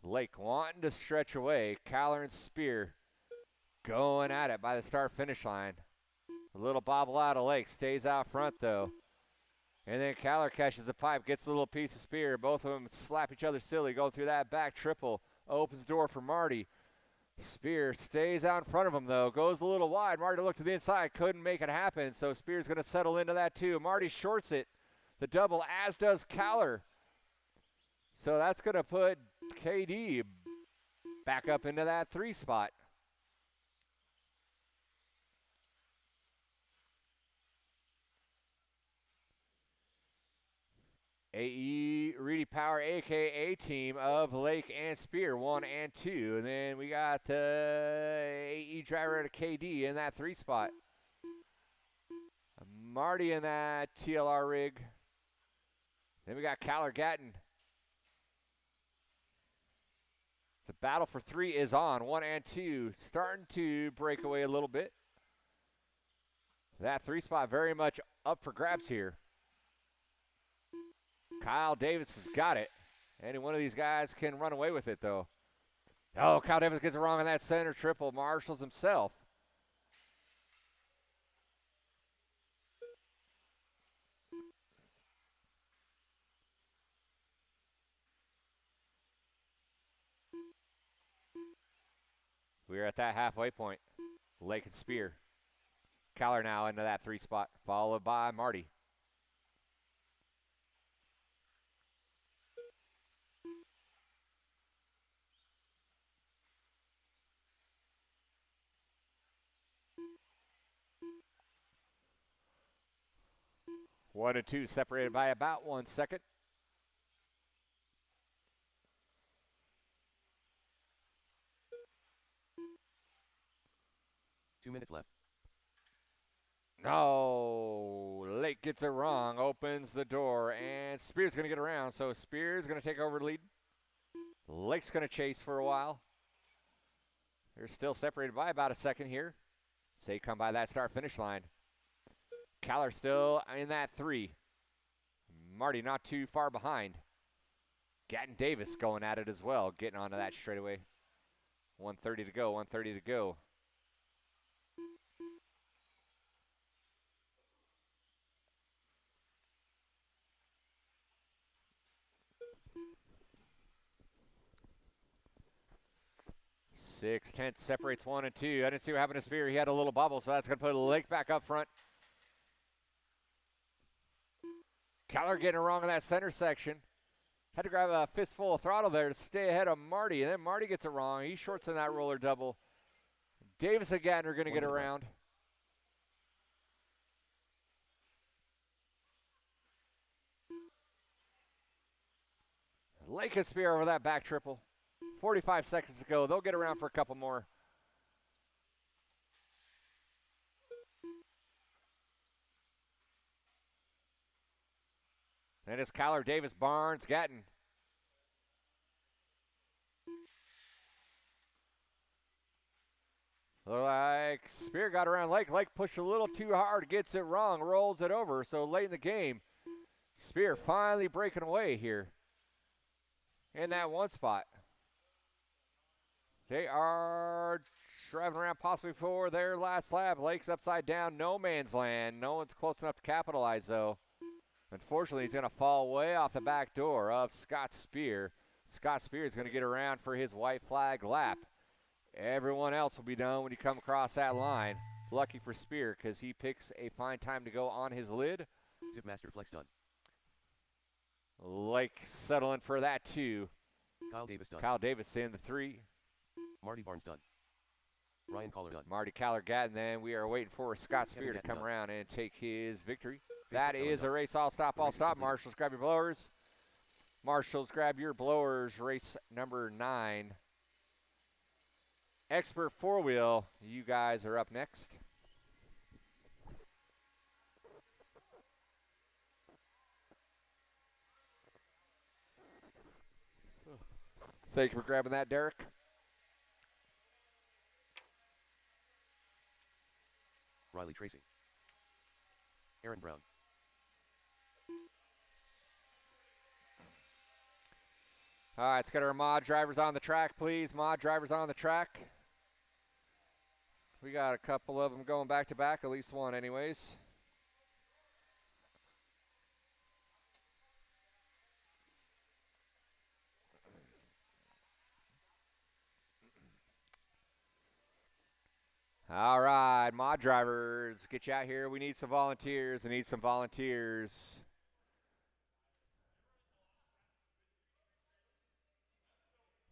S1: Lake wanting to stretch away. Caller and Spear going at it by the start-finish line. A little bobble out of Lake. Stays out front, though. And then Caller catches the pipe, gets a little piece of Spear. Both of them slap each other silly, go through that back triple. Opens the door for Marty. Spear stays out in front of him, though. Goes a little wide. Marty looked to the inside. Couldn't make it happen, so Spear's going to settle into that, too. Marty shorts it. The double, as does Caller. So that's going to put KD back up into that 3 spot. AE Reedy Power, a.k.a. team of Lake and Spear, 1 and 2. And then we got the AE driver to KD in that 3 spot. Marty in that TLR rig. Then we got Caller Gatton. The battle for 3 is on. 1 and 2 starting to break away a little bit. That 3 spot very much up for grabs here. Kyle Davis has got it. Any one of these guys can run away with it, though. Oh, Kyle Davis gets it wrong on that center triple. Marshals himself. We're at that halfway point. Lake and Spear. Caller now into that 3 spot, followed by Marty. One and 2 separated by about 1 second.
S2: Two minutes left.
S1: No, Lake gets it wrong, opens the door, and Spear's going to get around, so Spear's going to take over the lead. Lake's going to chase for a while. They're still separated by about a second here. Say come by that start-finish line. Caller still in that 3. Marty not too far behind. Gatton Davis going at it as well, getting onto that straightaway. 1:30 to go, 1:30 to go. Six tenths separates 1 and 2. I didn't see what happened to Spear. He had a little bubble, so that's going to put Lake back up front. Caller getting it wrong in that center section. Had to grab a fistful of throttle there to stay ahead of Marty, and then Marty gets it wrong. He shorts in that roller double. Davis and Gatton are going to get around. Lake and Spear over that back triple. 45 seconds to go. They'll get around for a couple more. And it's Caller, Davis, Barnes, Gatton. Look like Spear got around Lake. Lake pushed a little too hard, gets it wrong, rolls it over. So late in the game, Spear finally breaking away here in that 1 spot. They are driving around possibly for their last lap. Lake's upside down, no man's land. No one's close enough to capitalize, though. Unfortunately, he's going to fall way off the back door of Scott Spear. Scott Spear is going to get around for his white flag lap. Everyone else will be done when you come across that line. Lucky for Spear because he picks a fine time to go on his lid.
S2: Zipmaster Flex done.
S1: Lake settling for that 2.
S2: Kyle Davis done.
S1: Kyle Davis in the 3.
S2: Marty Barnes done. Ryan Caller done.
S1: Marty Caller Gatton. Then we are waiting for Scott Spear to come around and take his victory. That is a race. All stop, all stop. Marshals, grab your blowers. Marshals, grab your blowers. Race number 9. Expert 4-wheel, you guys are up next. Thank you for grabbing that, Derek.
S2: Riley Tracy. Aaron Brown.
S1: All right, let's get our mod drivers on the track, please. Mod drivers on the track. We got a couple of them going back to back, at least one anyways. All right, mod drivers, get you out here. We need some volunteers. I need some volunteers.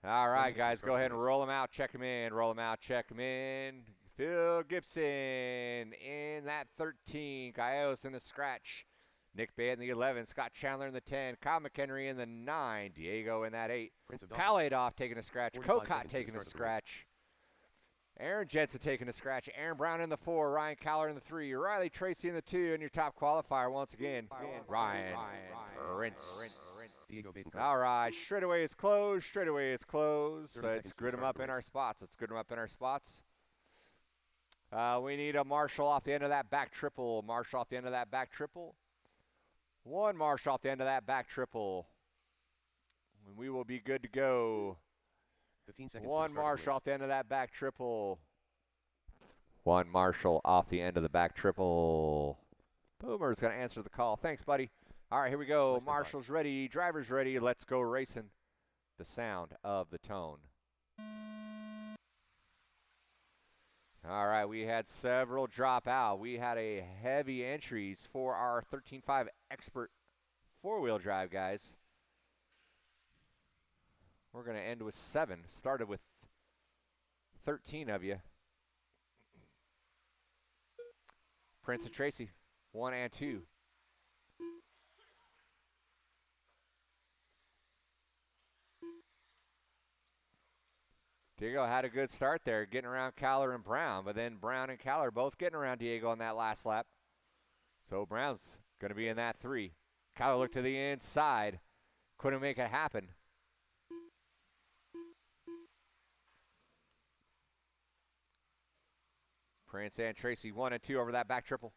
S1: All right, guys, go ahead and roll them out. Check them in. Roll them out. Check them in. Phil Gibson in that 13. Gallegos in the scratch. Nick Bay in the 11, Scott Chandler in the 10, Kyle McHenry in the 9, Diego in that 8,
S2: Prince of
S1: Kyle
S2: Dawkins.
S1: Adolph taking a scratch,
S2: 45
S1: Kokot
S2: seconds to
S1: taking a
S2: start the race.
S1: scratch, Aaron Jensen taking a scratch, Aaron Brown in the 4, Ryan Caller in the 3, Riley Tracy in the 2, and your top qualifier once again, Ryan Prince.
S2: Diego Badencourt.
S1: All right, straightaway is closed, straightaway is closed.
S2: 30
S1: Let's
S2: seconds to
S1: grid them
S2: start
S1: up
S2: the
S1: in our
S2: race.
S1: spots. Let's grid them up in our spots. We need a Marshall off the end of that back triple. Marshall off the end of that back triple. One Marshall off the end of that back triple. And we will be good to go.
S2: 15 seconds to
S1: One
S2: start the
S1: Marshall
S2: race.
S1: off the end of that back triple. One Marshall off the end of the back triple. Boomer's going to answer the call. Thanks, buddy. All right, here we go.
S2: Less than 5.
S1: Marshall's ready. Driver's ready. Let's go racing. The sound of the tone. All right, we had several drop out. We had a heavy entries for our 13.5 Expert four-wheel drive guys. We're going to end with 7. Started with 13 of you. Prince and Tracy, 1 and 2. Diego had a good start there, getting around Caller and Brown, but then Brown and Caller both getting around Diego on that last lap. So Brown's going to be in that 3. Caller looked to the inside, couldn't make it happen. Prince and Tracy 1 and 2 over that back triple.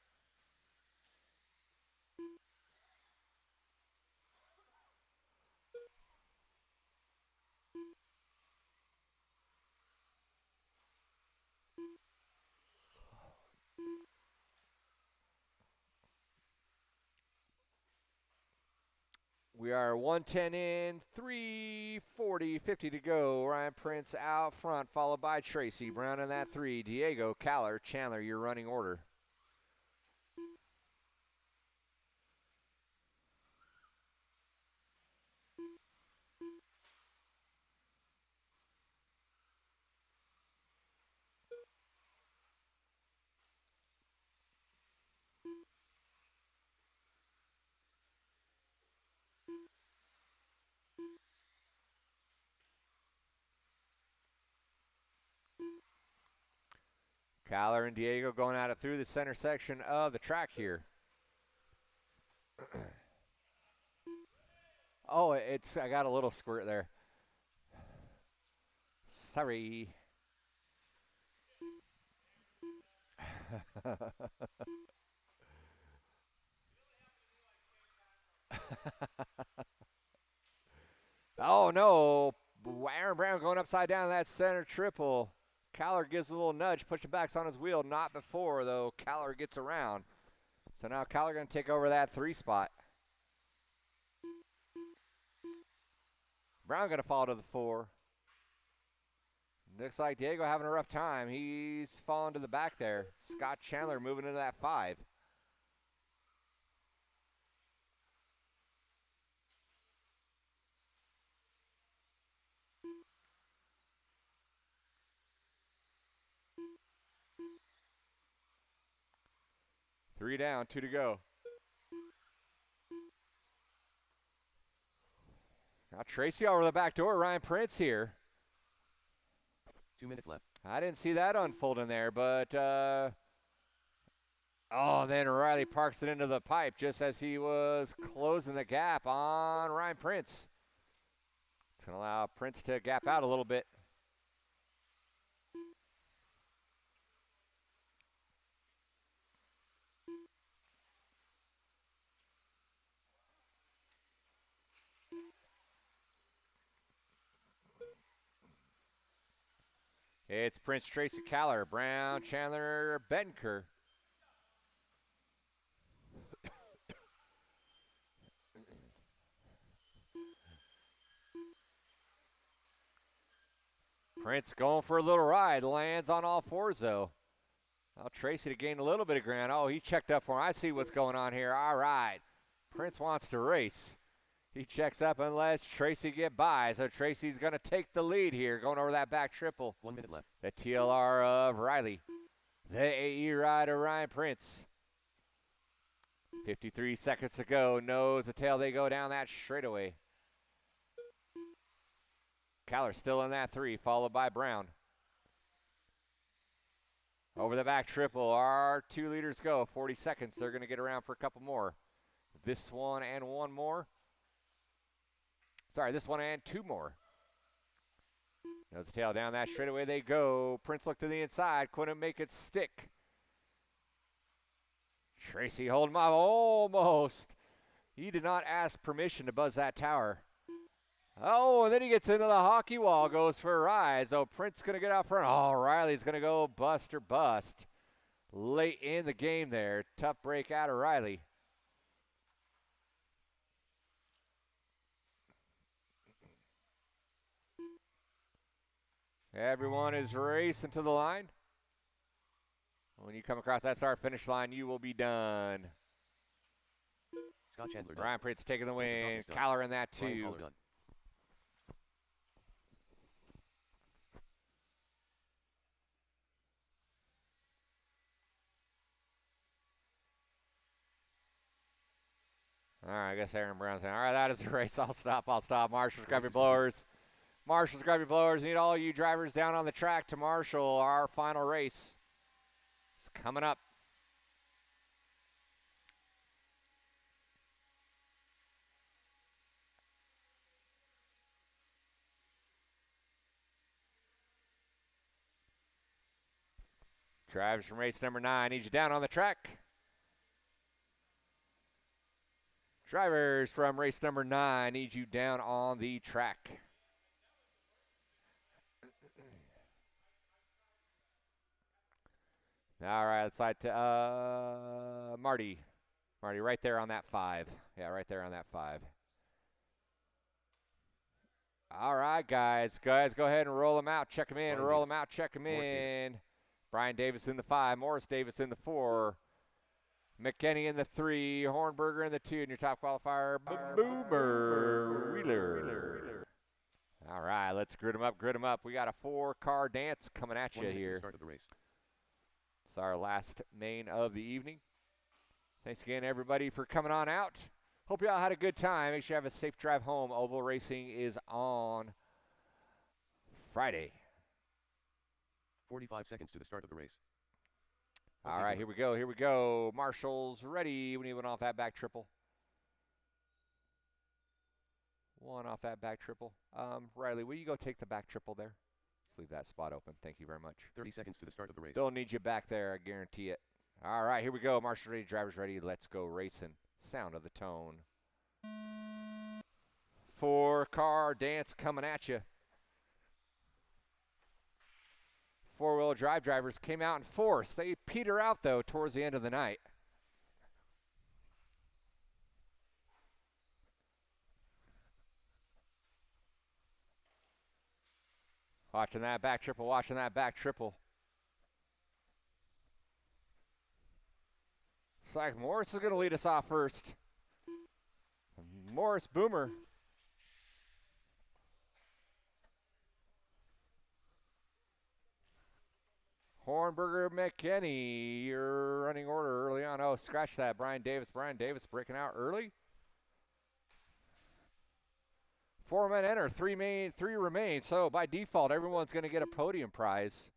S1: We are 110 in, 340, 50 to go. Ryan Prince out front, followed by Tracy. Brown in that 3. Diego, Caller, Chandler, your running order. Caller and Diego going at it through the center section of the track here. Oh, I got a little squirt there. Sorry. Oh no, Aaron Brown going upside down that center triple. Caller gives a little nudge, pushing backs on his wheel. Not before, though. Caller gets around. So now Caller going to take over that 3 spot. Brown going to fall to the 4. Looks like Diego having a rough time. He's falling to the back there. Scott Chandler moving into that 5. Three down, 2 to go. Now Tracy over the back door. Ryan Prince here.
S2: 2 minutes left.
S1: I didn't see that unfolding there, but oh, then Riley parks it into the pipe just as he was closing the gap on Ryan Prince. It's going to allow Prince to gap out a little bit. It's Prince, Tracy, Caller, Brown, Chandler, Benker. Prince going for a little ride, lands on all 4s though. Now Tracy to gain a little bit of ground. Oh, he checked up for him. I see what's going on here. All right. Prince wants to race. He checks up and lets Tracy get by. So Tracy's going to take the lead here, going over that back triple.
S2: 1 minute left.
S1: The TLR of Riley. The AE ride of Ryan Prince. 53 seconds to go. Nose to tail, they go down that straightaway. Keller still in that 3, followed by Brown. Over the back triple, our 2 leaders go. 40 seconds, they're going to get around for a couple more. This one and one more. Sorry, this one and 2 more. Nose to tail down that straightaway they go. Prince looked to the inside, couldn't make it stick. Tracy holding him up almost. He did not ask permission to buzz that tower. Oh, and then he gets into the hockey wall, goes for a ride. So Prince going to get out front. Oh, Riley's going to go bust or bust. Late in the game there. Tough break out of Riley. Everyone is racing to the line. When you come across that start-finish line, you will be done.
S2: Scott Chandler
S1: Ryan Prince taking the win. Keller in that 2. All right, I guess Aaron Brown's saying, all right, that is the race. I'll stop. Marshals, grab your blowers. Marshals, grab your blowers. Need all you drivers down on the track to marshal our final race. It's coming up. Drivers from race number 9, need you down on the track. Drivers from race number 9, need you down on the track. All right, let's slide to Marty. Marty, right there on that 5. Yeah, right there on that 5. All right, guys. Guys, go ahead and roll them out. Check them in. Roll them out. Check them in. Brian Davis in the 5. Morris Davis in the 4. McKinney in the 3. Hornberger in the 2. And your top qualifier, Boomer Wheeler. All right, let's grid them up. Grid them up. We got a 4-car dance coming at you here.
S2: Start of the race.
S1: It's our last main of the evening. Thanks again, everybody, for coming on out. Hope you all had a good time. Make sure you have a safe drive home. Oval Racing is on Friday.
S2: 45 seconds to the start of the race.
S1: All right, here we go. Here we go. Marshall's ready. We need one off that back triple. One off that back triple. Riley, will you go take the back triple there? Let's leave that spot open. Thank you very much.
S2: 30 seconds to the start of the race.
S1: They'll need you back there, I guarantee it. All right, here we go. Marshall ready, drivers ready. Let's go racing. Sound of the tone. 4-car dance coming at you. 4-wheel drive drivers came out in force. They peter out, though, towards the end of the night. Watching that back triple, watching that back triple. Looks like Morris is going to lead us off first. Morris Boomer. Hornberger McKinney, your running order early on. Oh, scratch that. Brian Davis. Brian Davis breaking out early. 4 men enter, 3 remain. So by default, everyone's going to get a podium prize.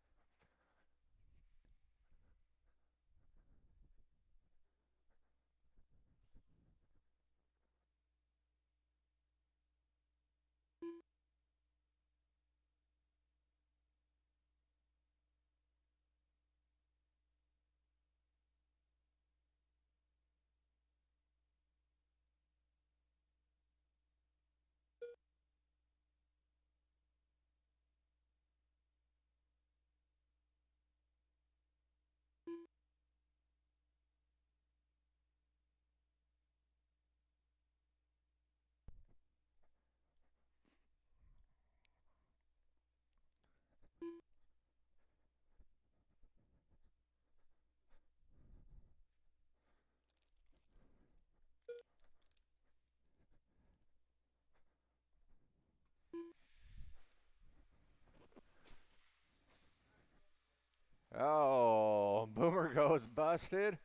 S1: Oh, Boomer goes busted.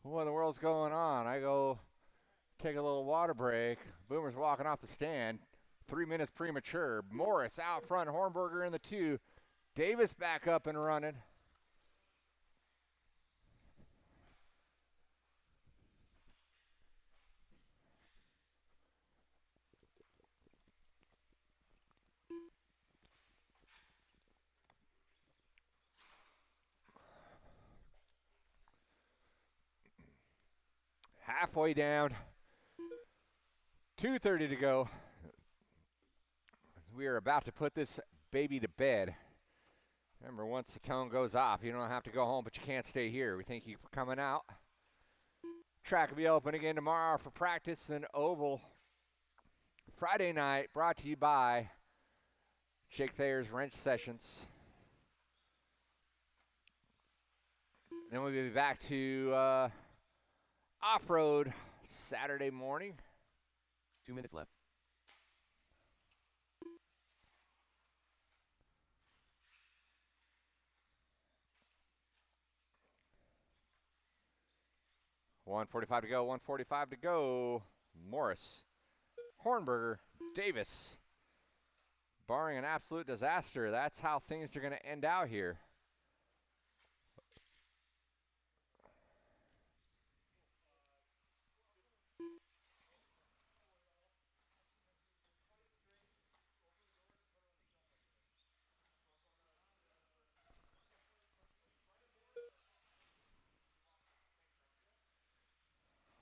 S1: what in the world's going on? I go take a little water break. Boomer's walking off the stand. 3 minutes premature. Morris out front. Hornberger in the 2. Davis back up and running. Halfway down. 2:30 to go. We are about to put this baby to bed. Remember, once the tone goes off, you don't have to go home, but you can't stay here. We thank you for coming out. Track will be open again tomorrow for practice, then oval Friday night, brought to you by Jake Thayer's Wrench Sessions. Then we'll be back to off-road Saturday morning.
S2: 2 minutes left.
S1: $1:45 to go, 1:45 to go. Morris, Hornberger, Davis. Barring an absolute disaster, that's how things are going to end out here.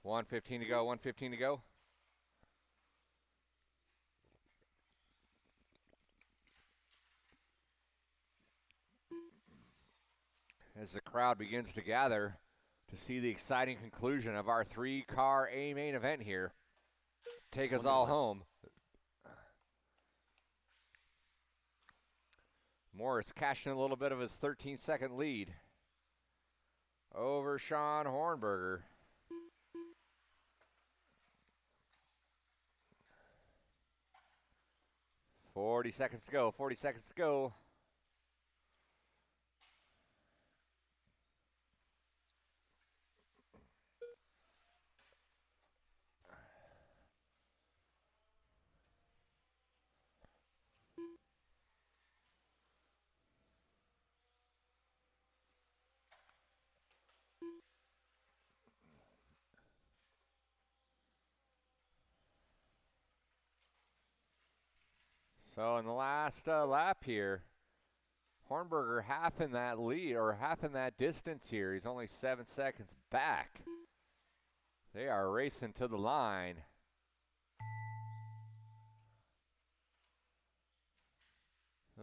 S1: $1:15 to go, $1:15 to go. As the crowd begins to gather to see the exciting conclusion of our 3-car A main event here. Take us all home. Morris cashing a little bit of his 13-second lead over Sean Hornberger. $40 seconds to go, 40 seconds to go. So in the last lap here, Hornberger half in that lead, or half in that distance here. He's only 7 seconds back. They are racing to the line.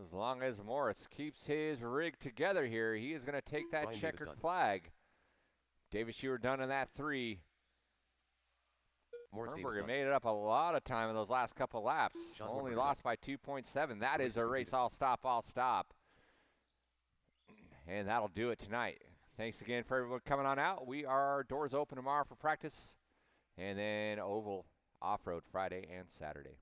S1: As long as Morris keeps his rig together here, he is going to take that checkered flag. Davis, you were done in that 3. Hornberger made it up a lot of time in those last couple laps. Only lost by 2.7. That is a race all stop, all stop. And that'll do it tonight. Thanks again for everyone coming on out. We are doors open tomorrow for practice. And then oval off-road Friday and Saturday.